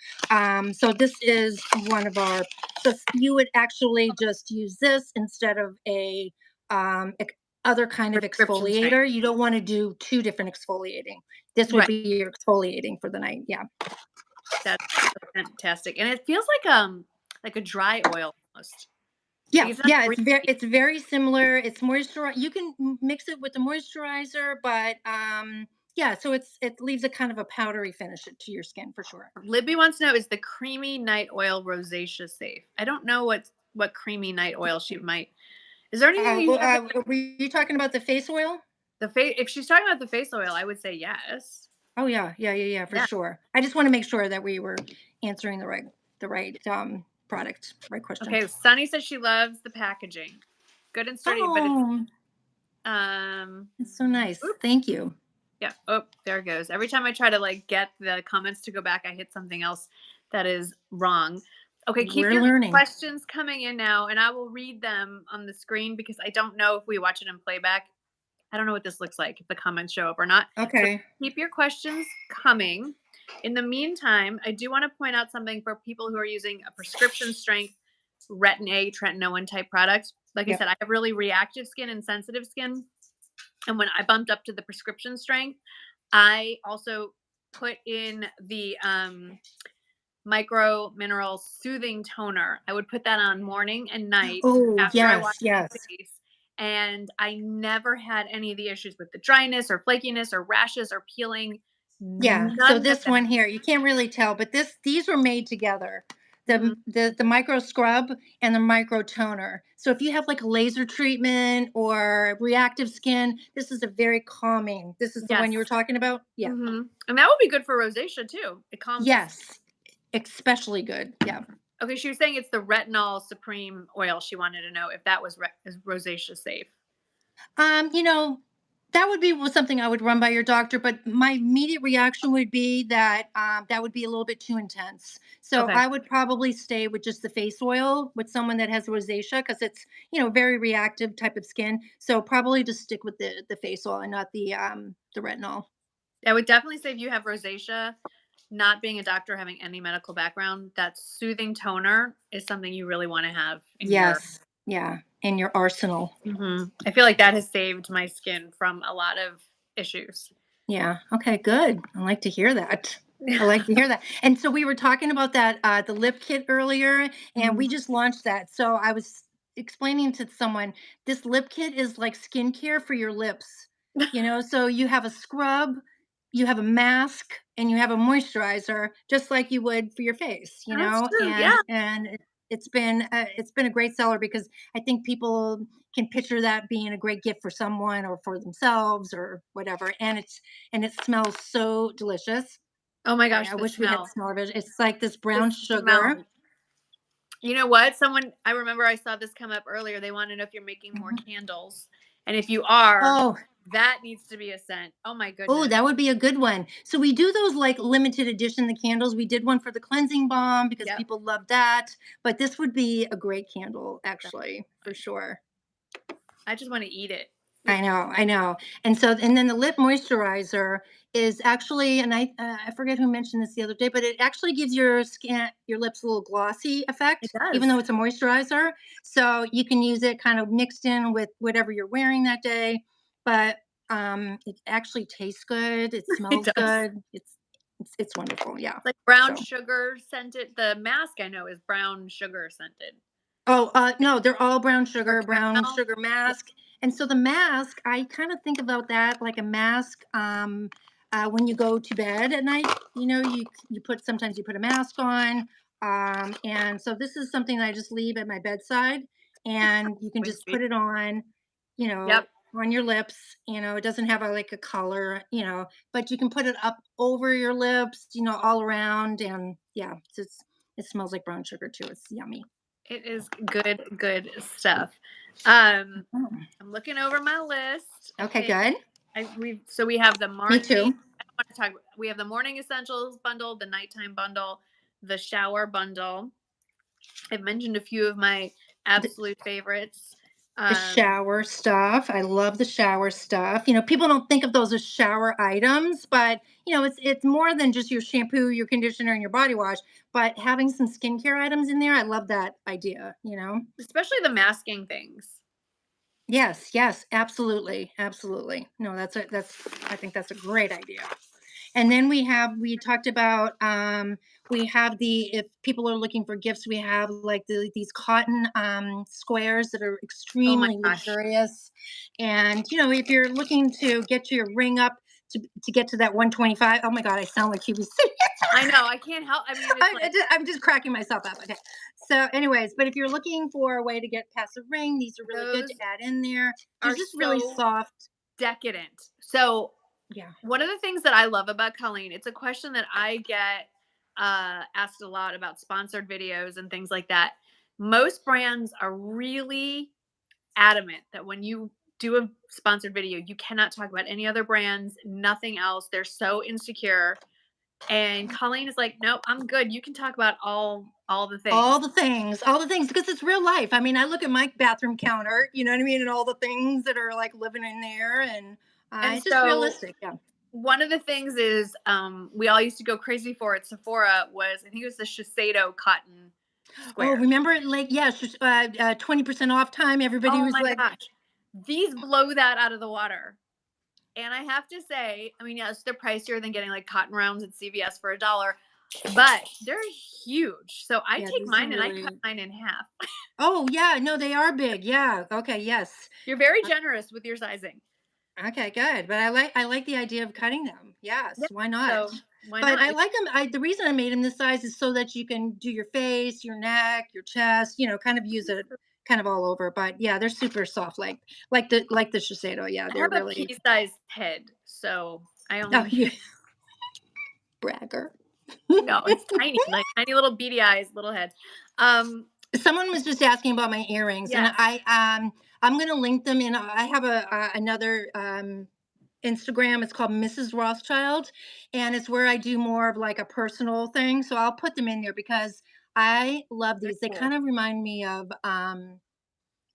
this is one of our. So you would actually just use this instead of a um, ex- other kind of Prescription strength. exfoliator. You don't want to do two different exfoliating. This would Right. be your exfoliating for the night. Yeah. That's so fantastic. And it feels like a dry oil almost. Like Yeah. it's not Yeah. greasy. It's very similar. It's moisturizer. You can mix it with the moisturizer, but yeah, so it leaves a kind of a powdery finish to your skin for sure. Libby wants to know, is the creamy night oil rosacea safe? I don't know what creamy night oil she might. Is there anything that you have Were you talking about the face oil? the face? If she's talking about the face oil, I would say yes. Oh yeah, yeah, yeah, yeah, for Yeah. sure. I just want to make sure that we were answering the right product, right question. Okay. Sunny says she loves the packaging. Good and sturdy, but it's Oh, um. it's so nice. Oops. Thank you. Yeah. Oh, there it goes. Every time I try to like get the comments to go back, I hit something else that is wrong. Okay, keep We're your learning. questions coming in now, and I will read them on the screen because I don't know if we watch it in playback. I don't know what this looks like if the comments show up or not. So Okay. keep your questions coming. In the meantime, I do want to point out something for people who are using a prescription strength Retin-A, tretinoin type product. Like I Yep. said, I have really reactive skin and sensitive skin. And when I bumped up to the prescription strength, I also put in the micro mineral soothing toner. I would put that on morning and night Oh, after I wash yes, my yes. face. And I never had any of the issues with the dryness or flakiness or rashes or peeling. Yeah. So None of this that. one here, you can't really tell, but these were made together. Mhm. The micro scrub and the micro toner. So if you have like a laser treatment or reactive skin, this is a very calming. This is the one Yes. you were talking about? Yeah. And that would be good for rosacea too. It calms the. Yes. Especially good. Yeah. Okay, she was saying it's the retinol supreme oil. She wanted to know if that was is rosacea safe. Um, you know, that would be something I would run by your doctor, but my immediate reaction would be that that would be a little bit too intense. So Okay. I would probably stay with just the face oil with someone that has rosacea because it's very reactive type of skin. So probably just stick with the face oil and not the retinol. I would definitely say if you have rosacea, not being a doctor, having any medical background, that soothing toner is something you really want to have in your. Yes, yeah, in your arsenal. I feel like that has saved my skin from a lot of issues. Yeah. Okay, good. I like to hear that. I like to hear that. And so we were talking about that the lip kit earlier, and we Mhm. just launched that. So I was explaining to someone this lip kit is like skincare for your lips. So you have a scrub, you have a mask, and you have a moisturizer, just like you would for your face. That's true. Yeah. And it's been a great seller because I think people can picture that being a great gift for someone or for themselves or whatever. And it smells so delicious. Oh my I, gosh, I the wish we had smell. smell of it. It's like this The brown sugar. smell. You know what? Someone I remember I saw this come up earlier. They want to know if you're making more Mhm. candles. And if you are, Oh, that needs to be a scent. Oh my oh, goodness. that would be a good one. So we do those like limited edition the candles. We did one for the cleansing balm because Yep. people love that. But this would be a great candle, That's actually, for fine. sure. I just want to eat it. I know, I know. And so, and then the lip moisturizer is actually, and I forget who mentioned this the other day, but it actually gives your skin, your lips a little glossy It effect, even does. though it's a moisturizer. So you can use it kind of mixed in with whatever you're wearing that day. But it actually tastes good. It It smells does. good. It's wonderful. Yeah. Like brown So. sugar scented. The mask I know is brown sugar scented. Oh, no, they're all Or brown caramel. sugar Yeah. mask. And so the mask, I kind of think about that like a mask when you go to bed at night. You put sometimes you put a mask on, and so this is something that I just leave at my bedside, and you can just Quincy. put it on, you know, Yep. on your lips. It doesn't have like a color, but you can put it up over your lips, all around, and yeah, it smells like brown sugar too. It's yummy. It is good, good stuff. Um, Mhm. I'm looking over my list. Okay, Okay. good. We have the Me Marnie. too. I don't want to talk. We have the morning essentials bundle, the nighttime bundle, the shower bundle. I've mentioned a few of my The, absolute favorites. the Um, shower stuff. I love the shower stuff. People don't think of those as shower items, but it's more than just your shampoo, your conditioner, and your body wash. But having some skincare items in there, I love that idea. Especially the masking things. Yes, yes, absolutely, absolutely. No, I think that's a great idea. And then we talked about we have if people are looking for gifts, we have like these cotton squares that are Oh my extremely gosh. luxurious. And if you're looking to get your ring up to get to that 125, oh my god, I sound like QVC. I know. I can't help. I mean, it's like I'm just cracking myself up. Okay. So, anyways, but if you're looking for a way to get past the ring, these are really good to those add in there. There's are this really so soft. decadent. So Yeah. one of the things that I love about Colleen, it's a question that I get asked a lot about sponsored videos and things like that. Most brands are really adamant that when you do a sponsored video, you cannot talk about any other brands, nothing else. They're so insecure. And Colleen is like, "Nope, I'm good. You can talk about all the things." All the things, because it's real life. I mean, I look at my bathroom counter, you know what I mean, and all the things that are like living in there, and And it's just so realistic. Yeah. one of the things is we all used to go crazy for at Sephora was I think it was the Shiseido cotton Oh, squares. remember, like, yeah, 20% off time. Everybody Oh was my like, gosh. These blow that out of the water. And I have to say, I mean, yes, they're pricier than getting like cotton rounds at CVS for $1, but they're huge. So I yeah, take these are mine and I cut really. mine in half. Oh, yeah, no, they are big. Yeah. Okay. Yes. You're very generous with your sizing. Okay, good. But I like the idea of cutting them. Yeah. Yes, why not? So why But not? I like them. The reason I made them this size is so that you can do your face, your neck, your chest. Kind of use it kind of all over. But yeah, they're super soft, like the Shiseido. Yeah, I they're have a really. pea-sized head, so I only Oh, need you bragger. no, it's tiny, like tiny little beady eyes, little head. Um, Someone was just asking about my earrings, and yes, I'm gonna link them in. I have another Instagram. It's called Mrs. Rothschild, and it's where I do more of like a personal thing. So I'll put them in there because I love they're these. They cool. kind of remind me of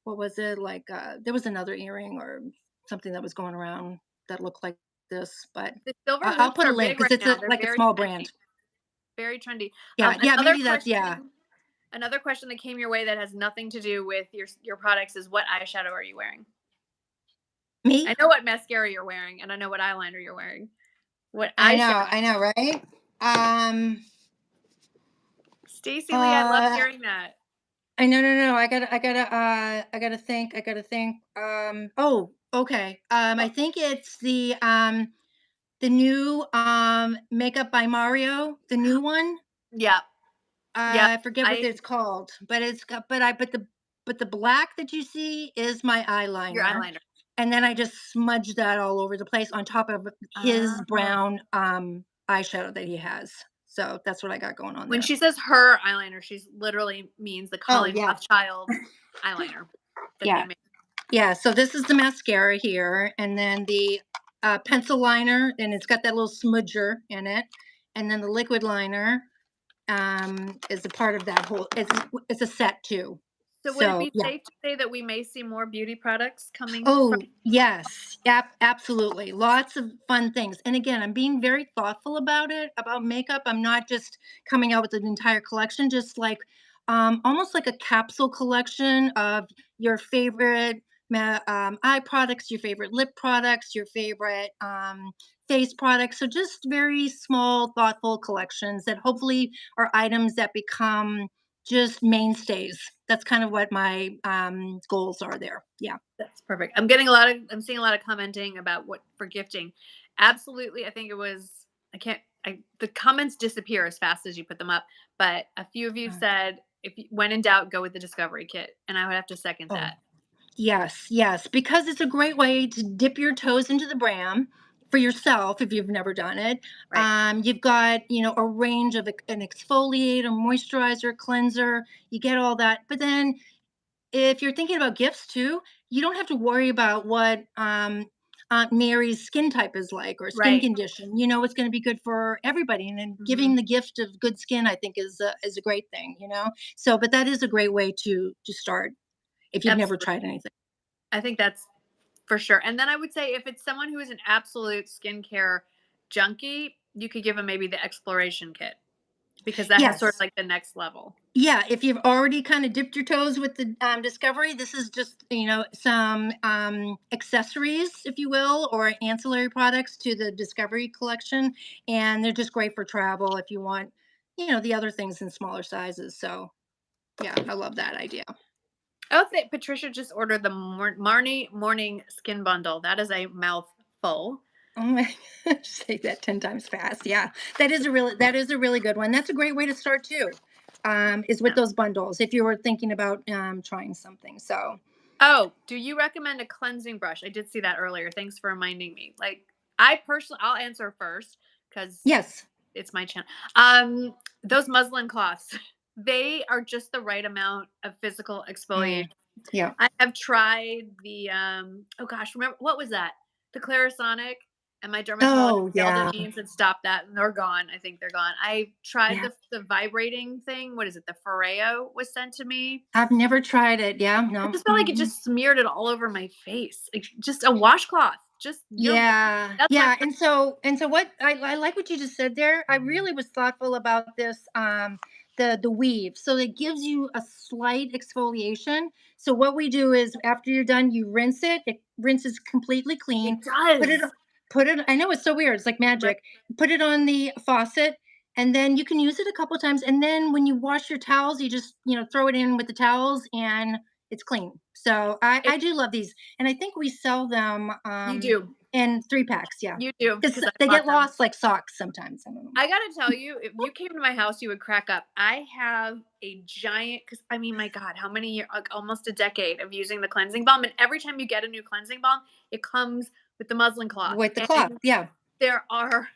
what was it like? There was another earring or something that was going around that looked like this, but The silver I'll hoops put a are link big because right it's now. They're like a very small trendy, brand. very trendy. Yeah, yeah, Another maybe that's yeah. question, another question that came your way that has nothing to do with your products is what eyeshadow are you wearing? Me? I know what mascara you're wearing, and I know what eyeliner you're wearing. What eyeshadow? I know, right? Um, Stacy Lee, I love uh, hearing that. I no, no, no. I gotta think. Oh, okay. I Oh, think it's the new makeup by Mario, the new one. yeah, yeah. I forget what I it's called, but it's got, but the black that you see is my your eyeliner, eyeliner. and then I just smudge that all over the place on top of his Oh, brown eyeshadow that he has. So that's what I got going on When there. she says her eyeliner, she's literally means the Oh Colleen yeah, Rothschild eyeliner that they yeah, make. yeah. So this is the mascara here, and then the pencil liner, and it's got that little smudger in it, and then the liquid liner is a part of that whole. It's a set too. So would it So be yeah. safe to say that we may see more beauty products coming from Oh, yes. Absolutely. Lots of fun things. And again, I'm being very thoughtful about it, about makeup. I'm not just coming out with an entire collection, just like almost like a capsule collection of your favorite eye products, your favorite lip products, your favorite face products. So just very small, thoughtful collections that hopefully are items that become just mainstays. That's kind of what my goals are there. Yeah. That's perfect. I'm seeing a lot of commenting about what for gifting. Absolutely. I think it was I can't I the comments disappear as fast as you put them up, but a few of you Uh, said if you, when in doubt go with the discovery kit, and I would have to second Oh, that. yes, yes, because it's a great way to dip your toes into the bram for yourself if you've never done it. Right. You've got, a range of an exfoliator, moisturizer, cleanser. You get all that. But then if you're thinking about gifts too, you don't have to worry about what Aunt Mary's skin type is like or skin Right. condition. You know, it's going to be good for everybody. And then Mhm. giving the gift of good skin, I think, is a great thing. So, but that is a great way to start if you've never Absolutely. tried anything. I think that's for sure. And then I would say if it's someone who is an absolute skincare junkie, you could give them maybe the exploration kit because that has sort of Yes. like the next level. Yeah, if you've already kind of dipped your toes with the discovery, this is just, some accessories, if you will, or ancillary products to the discovery collection. And they're just great for travel if you want, the other things in smaller sizes. So, yeah, I love that idea. Oh, Patricia just ordered the Marnie morning skin bundle. That is a mouthful. Oh my, say that 10 times fast. Yeah, that is a really good one. That's a great way to start too. Is with Yeah. those bundles if you were thinking about trying something. So, Oh, do you recommend a cleansing brush? I did see that earlier. Thanks for reminding me. Like, I personally, I'll answer first because yes. it's my channel. Those muslin cloths, they are just the right amount of physical exfoliation. Mm, yeah. I have tried the oh gosh, remember what was that? The Clarisonic, and my dermatologist Oh, yelled at yeah. me and said, "Stop that!" And they're gone. I think they're gone. I tried Yeah. the vibrating thing. What is it? The Foreo was sent to me. I've never tried it. Yeah, I no. just felt like it Mhm. just smeared it all over my face. Like just a washcloth. Just you're. Yeah, That's my. yeah, and so what I like what you just said there. I really was thoughtful about this, the weave. So it gives you a slight exfoliation. So what we do is after you're done, you rinse it. It rinses completely It clean. Put it does. put it I know it's so weird. It's like Right. magic. Put it on the faucet and then you can use it a couple times and then when you wash your towels, you just, throw it in with the towels and it's clean. So I It, I do love these. And I think we sell them you do. in 3 packs, yeah. You do Because because I they bought get them. lost like socks sometimes, I don't know. I gotta tell you, if you came to my house, you would crack up. I have a giant, because I mean, my God, how many years, like almost a decade of using the cleansing balm. And every time you get a new cleansing balm, it comes with the muslin cloth. With the cloth, And yeah. there are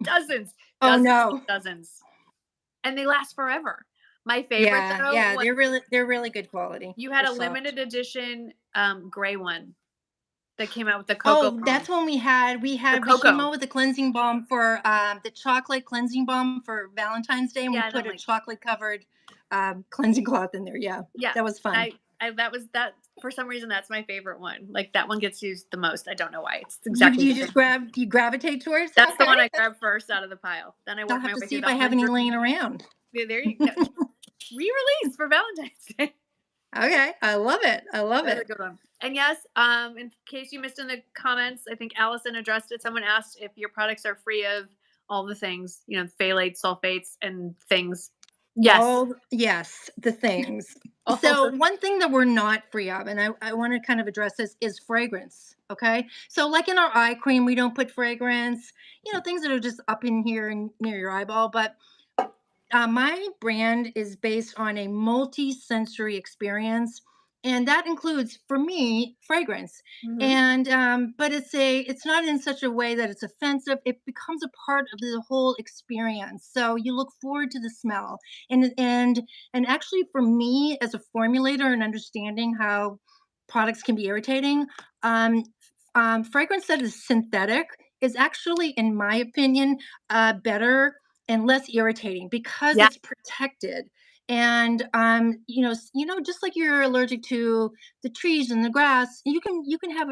dozens, Oh, dozens, no. dozens. And they last forever. My favorite Yeah, though yeah, was they're really good quality. you had They're a soft. limited edition gray one that came out with the cocoa Oh, foam. that's when we came The cocoa. out with a cleansing balm for, the chocolate cleansing balm for Valentine's Day, and we Yeah, and I'm put a like, chocolate covered, cleansing cloth in there, yeah. yeah. That was fun. I that was that for some reason that's my favorite one. Like that one gets used the most. I don't know why. It's You exactly you the just same. you gravitate towards? That's the Okay. one I grabbed first out of the pile. Then I I'll work have my to way see through if the I have any 100. laying around. Yeah, there you go. Re-release for Valentine's Day. Okay, I love it, I love That's a it. good one. And yes, in case you missed in the comments, I think Allison addressed it. Someone asked if your products are free of all the things, phthalates, sulfates, and things. Yes, All yes, the things. all So the one thing that we're not free of, and I want to kind of address this, is fragrance. Okay. So like in our eye cream, we don't put fragrance, things that are just up in here and near your eyeball. But my brand is based on a multi-sensory experience. and that includes for me fragrance. Mhm. And but it's not in such a way that it's offensive. It becomes a part of the whole experience, so you look forward to the smell. And actually for me as a formulator and understanding how products can be irritating, um, fragrance that is synthetic is actually, in my opinion, better and less irritating because Yeah. it's protected. And just like you're allergic to the trees and the grass, you can have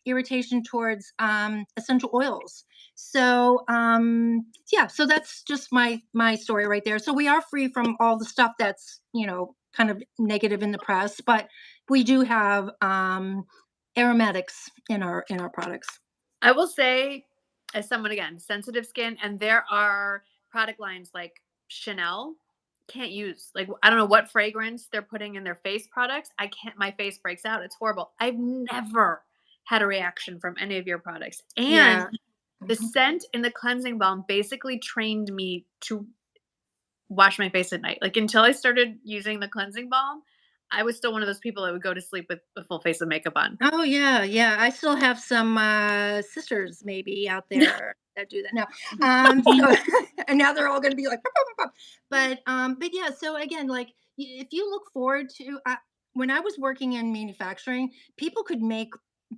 irritation towards essential oils. So yeah, so that's just my story right there. So we are free from all the stuff that's kind of negative in the press, but we do have aromatics in our products. I will say, as someone, again, sensitive skin, and there are product lines like Chanel can't use. Like, I don't know what fragrance they're putting in their face products. I can't, my face breaks out. It's horrible. I've never had a reaction from any of your products. And Yeah. the Mhm. scent in the cleansing balm basically trained me to wash my face at night. Like, until I started using the cleansing balm, I was still one of those people that would go to sleep with a full face of makeup on. Oh yeah, yeah. I still have some sisters maybe out there that do that now. So and now they're all going to be like, "Pop, pop, pop, pop." But yeah. So again, like if you look forward to when I was working in manufacturing, people could make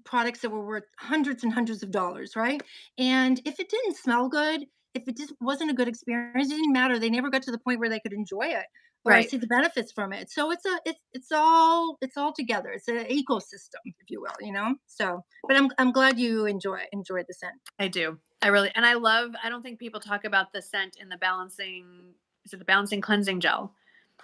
products that were worth hundreds and hundreds of dollars, right? And if it didn't smell good, if it just wasn't a good experience, it didn't matter. They never got to the point where they could enjoy it or Right. see the benefits from it. So it's all together. It's an ecosystem, if you will, you know. So, but I'm glad you enjoyed the scent. I do. I really, and I love, I don't think people talk about the scent in the balancing, is it the balancing cleansing gel?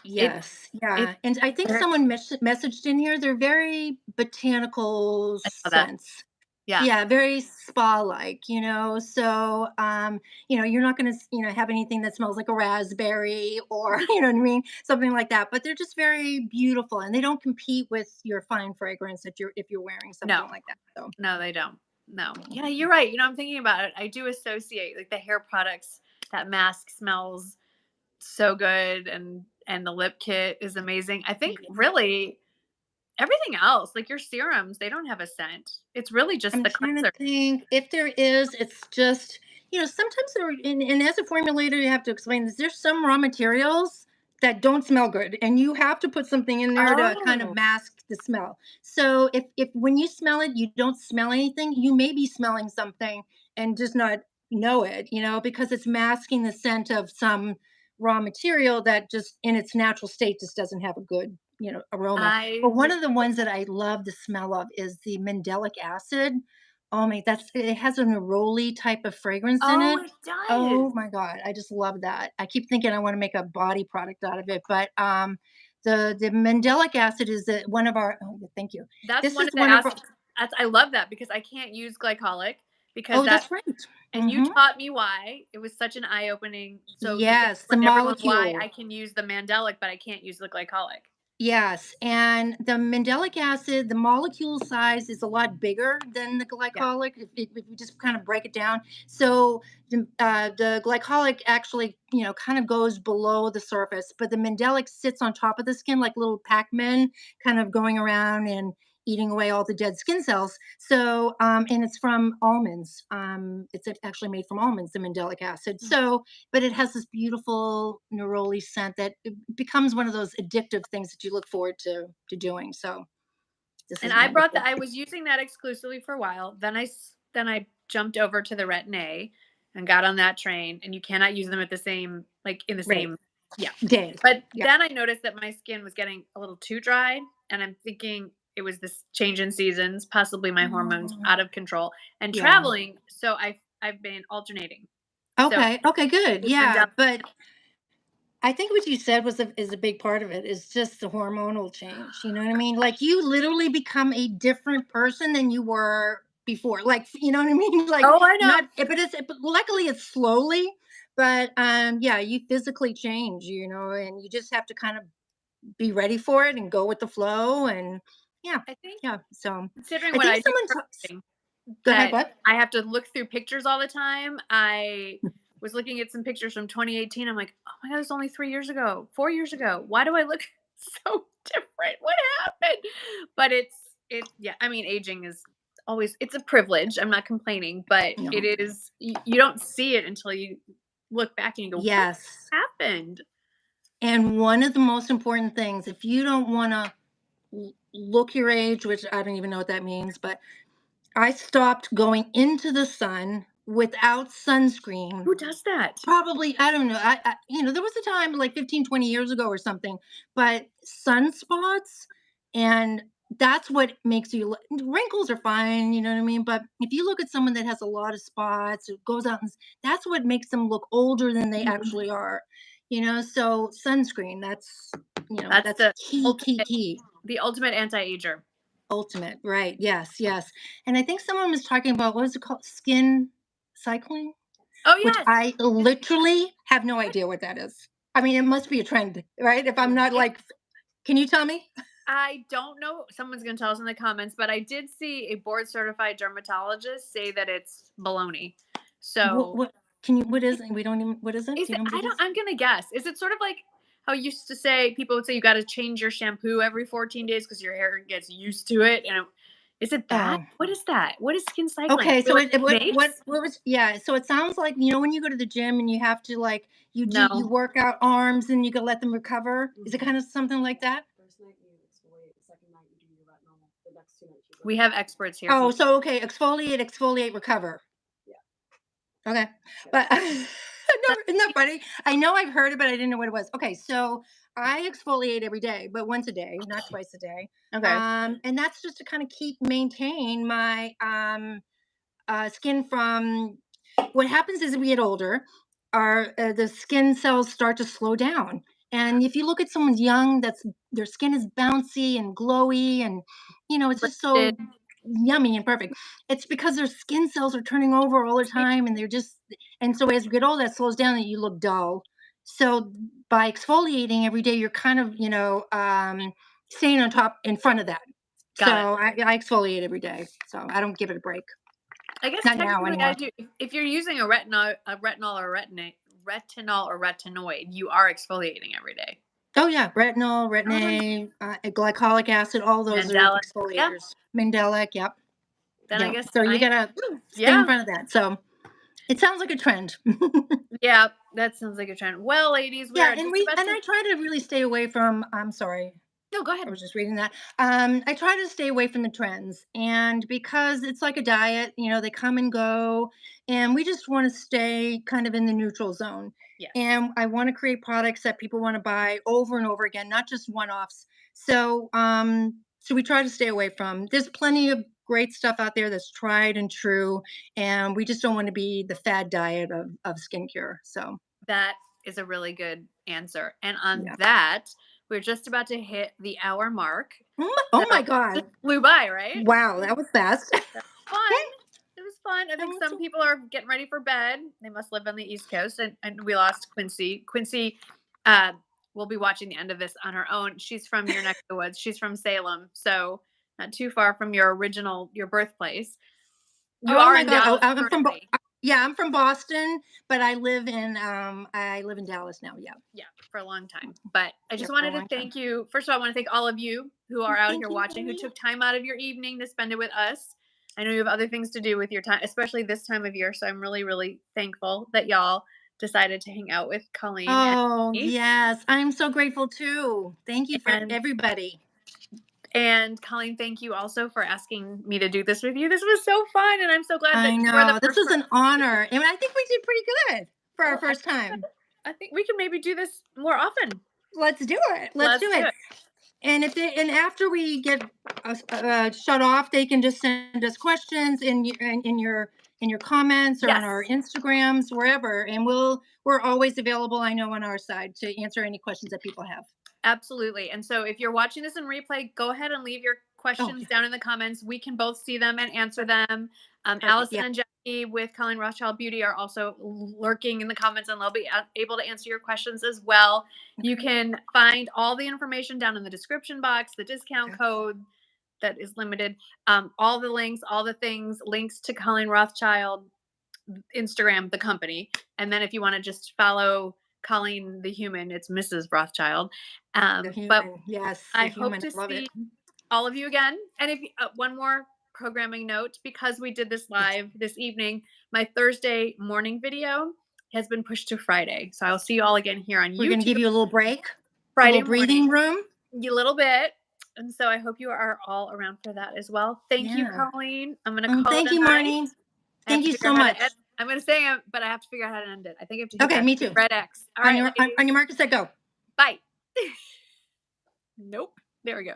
It's Yes, it's yeah, and I think very, someone messaged in here. They're very botanical I saw that. scents. Yeah. Yeah, very spa-like, you know. So, you're not gonna, have anything that smells like a raspberry or, you know what I mean, something like that. But they're just very beautiful, and they don't compete with your fine fragrance that you're if you're wearing No, something like that. So, no, they don't. No. Yeah, you're right. I'm thinking about it. I do associate like the hair products, that mask smells so good, and the lip kit is amazing. I think yeah. really everything else, like your serums, they don't have a scent. It's really just I'm the trying to cleanser. think if there is. It's just sometimes there, and as a formulator, you have to explain this. There's some raw materials that don't smell good, and you have to put something in there to kind of Oh, mask the smell. So if when you smell it, you don't smell anything, you may be smelling something and just not know it, because it's masking the scent of some raw material that just in its natural state just doesn't have a good aroma. I But one of the ones that I love the smell of is the mandelic acid. Oh my, it has a neroli type of fragrance in oh, it. it does. Oh my god, I just love that. I keep thinking I want to make a body product out of it, but the mandelic acid is one of our. Oh, thank you. That's This one is of the one of our. acids. That's, I love that because I can't use glycolic because Oh, that, that's right. and you Hmm. taught me why. It was such an eye-opening. So you Yes, the explained everyone why molecule. I can use the mandelic, but I can't use the glycolic. Yes, and the mandelic acid, the molecule size is a lot bigger than the Yeah. glycolic if you just kind of break it down. So the glycolic actually, kind of goes below the surface, but the mandelic sits on top of the skin like little Pac-Man, kind of going around and eating away all the dead skin cells. So, and it's from almonds. It's actually made from almonds, the mandelic acid. Mm. So, but it has this beautiful neroli scent that it becomes one of those addictive things that you look forward to doing. So this And is I brought wonderful. that. I was using that exclusively for a while. Then I jumped over to the Retin-A and got on that train. And you cannot use them at the same, like in the Right. same. Yeah. Day. But Yeah. then I noticed that my skin was getting a little too dry, and I'm thinking it was this change in seasons, possibly my hormones Mm, out of control, and yeah. traveling. So I've been alternating. So Okay. Okay. Good. with Yeah. Mandela, But I think what you said is a big part of it is just the hormonal change. You know what I mean? Like you literally become a different person than you were before. Like, you know what I mean? Like oh, I know. not, but luckily it's slowly, but yeah, you physically change, and you just have to kind of be ready for it and go with the flow. And yeah, I think yeah. So considering I what think I do someone for talks. a living, Go ahead. that What? I have to look through pictures all the time. I was looking at some pictures from 2018. I'm like, oh my god, it's only 3 years ago, 4 years ago. Why do I look so different. What happened? But yeah, I mean, aging is always it's a privilege. I'm not complaining, but No. it is you don't see it until you look back and you go, "What Yes. happened?" And one of the most important things, if you don't want to look your age, which I don't even know what that means, but I stopped going into the sun without sunscreen. Who does that? Probably, I don't know. There was a time like 15, 20 years ago or something, but sunspots, and that's what makes you look, wrinkles are fine, you know what I mean? But if you look at someone that has a lot of spots, it goes out, and that's what makes them look older than they Mhm. actually are. So sunscreen, That's that's key, key, ultimate key. the ultimate anti-ager. Ultimate, right? Yes, yes. And I think someone was talking about, what was it called? Skin cycling, Oh, which yes. I literally have no idea what that is. I mean, it must be a trend, right? If I'm not It like, can you tell me? I don't know, someone's gonna tell us in the comments, but I did see a board certified dermatologist say that it's baloney. What, So, what can you, what is it? We don't even, what is it? is Do you it know what I it don't is? I'm gonna guess. Is it sort of like how you used to say people would say you gotta change your shampoo every 14 days because your hair gets used to it, is it that? Oh, What is that? What is skin cycling? Are okay. we So like what snakes? was, yeah. So it sounds like, when you go to the gym and you have to like, you No. work out arms and you can let them recover. Is it kind of something like that? First night you exfoliate, the second night you do your retinol, the next 2 nights you go We to have bed. experts here, Oh, folks. so okay. Exfoliate, recover. Yeah, Okay. yeah. But isn't that funny? I know I've heard it, but I didn't know what it was. Okay, so I exfoliate every day, but once a day, not twice a day. Okay. And that's just to kind of maintain my skin from, what happens is, as we get older, our the skin cells start to slow down. And if you look at someone young, that's their skin is bouncy and glowy, and it's just Lifted. so yummy and perfect. It's because their skin cells are turning over all the time, and and so as we get older, that slows down, and you look dull. So by exfoliating every day, you're kind of staying on top in front of that. So Got it. I exfoliate every day, so I don't give it a break. I guess Not now technically I anymore. do. If you're using a retinol or retinol or retinoid, you are exfoliating every day. Oh yeah, retinol, Oh, retin-A, glycolic acid, all those are Mandela. Yeah. exfoliators. Mandelic, yep, Then I yep. guess So you I. gotta stay in Yeah. front of that. So it sounds like a trend. Yeah. That sounds like a trend. Well, ladies, we Yeah, are and just about to. I try to really stay away from. I'm sorry, No, go I ahead. was just reading that. I try to stay away from the trends, and because it's like a diet, they come and go, and we just want to stay kind of in the neutral zone. Yes. And I want to create products that people want to buy over and over again, not just one-offs. So we try to stay away from. There's plenty of great stuff out there that's tried and true, and we just don't want to be the fad diet of skincare. So That is a really good answer. And on yeah. that, we're just about to hit the hour mark. Oh my So this God! flew by, right? Wow, that was fast. Fun. It was fun. I That think was some so. people are getting ready for bed. They must live on the East Coast, and we lost Quincy. Quincy uh, will be watching the end of this on her own. She's from your neck of the woods. She's from Salem, so not too far from your birthplace. You Oh are my in God! Dallas I'm from. currently. Yeah, I'm from Boston, but I live in Dallas now. Yeah, Yeah, for a long time. But I yeah, just for a wanted to long time. thank you. First of all, I want to thank all of you who are out Thank here you, watching, who Marie. took time out of your evening to spend it with us. I know you have other things to do with your time, especially this time of year. So I'm really, really thankful that y'all decided to hang out with Colleen and Oh me. yes, I'm so grateful too. Thank you for And everybody. Colleen, thank you also for asking me to do this with you. This was so fun, and I'm so glad that I you are the know this first was person. an honor, and I think we did pretty good for our Oh, first time. I think we can maybe do this more often. Let's do it. Let's Let's do do it. it. And after we get us shut off, they can just send us questions in your comments or on Yes. our Instagrams, wherever, and we're always available. I know on our side to answer any questions that people have. Absolutely. And so if you're watching this in replay, go ahead and leave your Oh, questions yeah, down in the comments. We can both see them and answer perfect, them. perfect. Allison Yeah. and Jackie with Colleen Rothschild Beauty are also lurking in the comments and they'll be able to answer your questions as well. You Okay. can find all the information down in the description box, the discount Okay. code that is limited, all the links, all the things, links to Colleen Rothschild, Instagram, the company. And then if you want to just follow Colleen the human, it's Mrs. Rothschild. The But human. Yes, the I hope human. to I love it. see all of you again. And if one more programming note, because we did this Yes. live this evening, my Thursday morning video has been pushed to Friday. So I'll see you all again here on We're going to YouTube give you a little break, a Friday little morning, breathing room. a little bit. And so I hope you are all around for that as well. Thank you, Yeah. Colleen. I'm going to call it Thank a you, night. Marnie. I have Thank to you figure so out how to much. end. I'm going to say it, but I have to figure out how to end it. I think I have to hit Okay, that me too. red X. All On right, your ladies. market, set, go. Bye. Nope. There we go.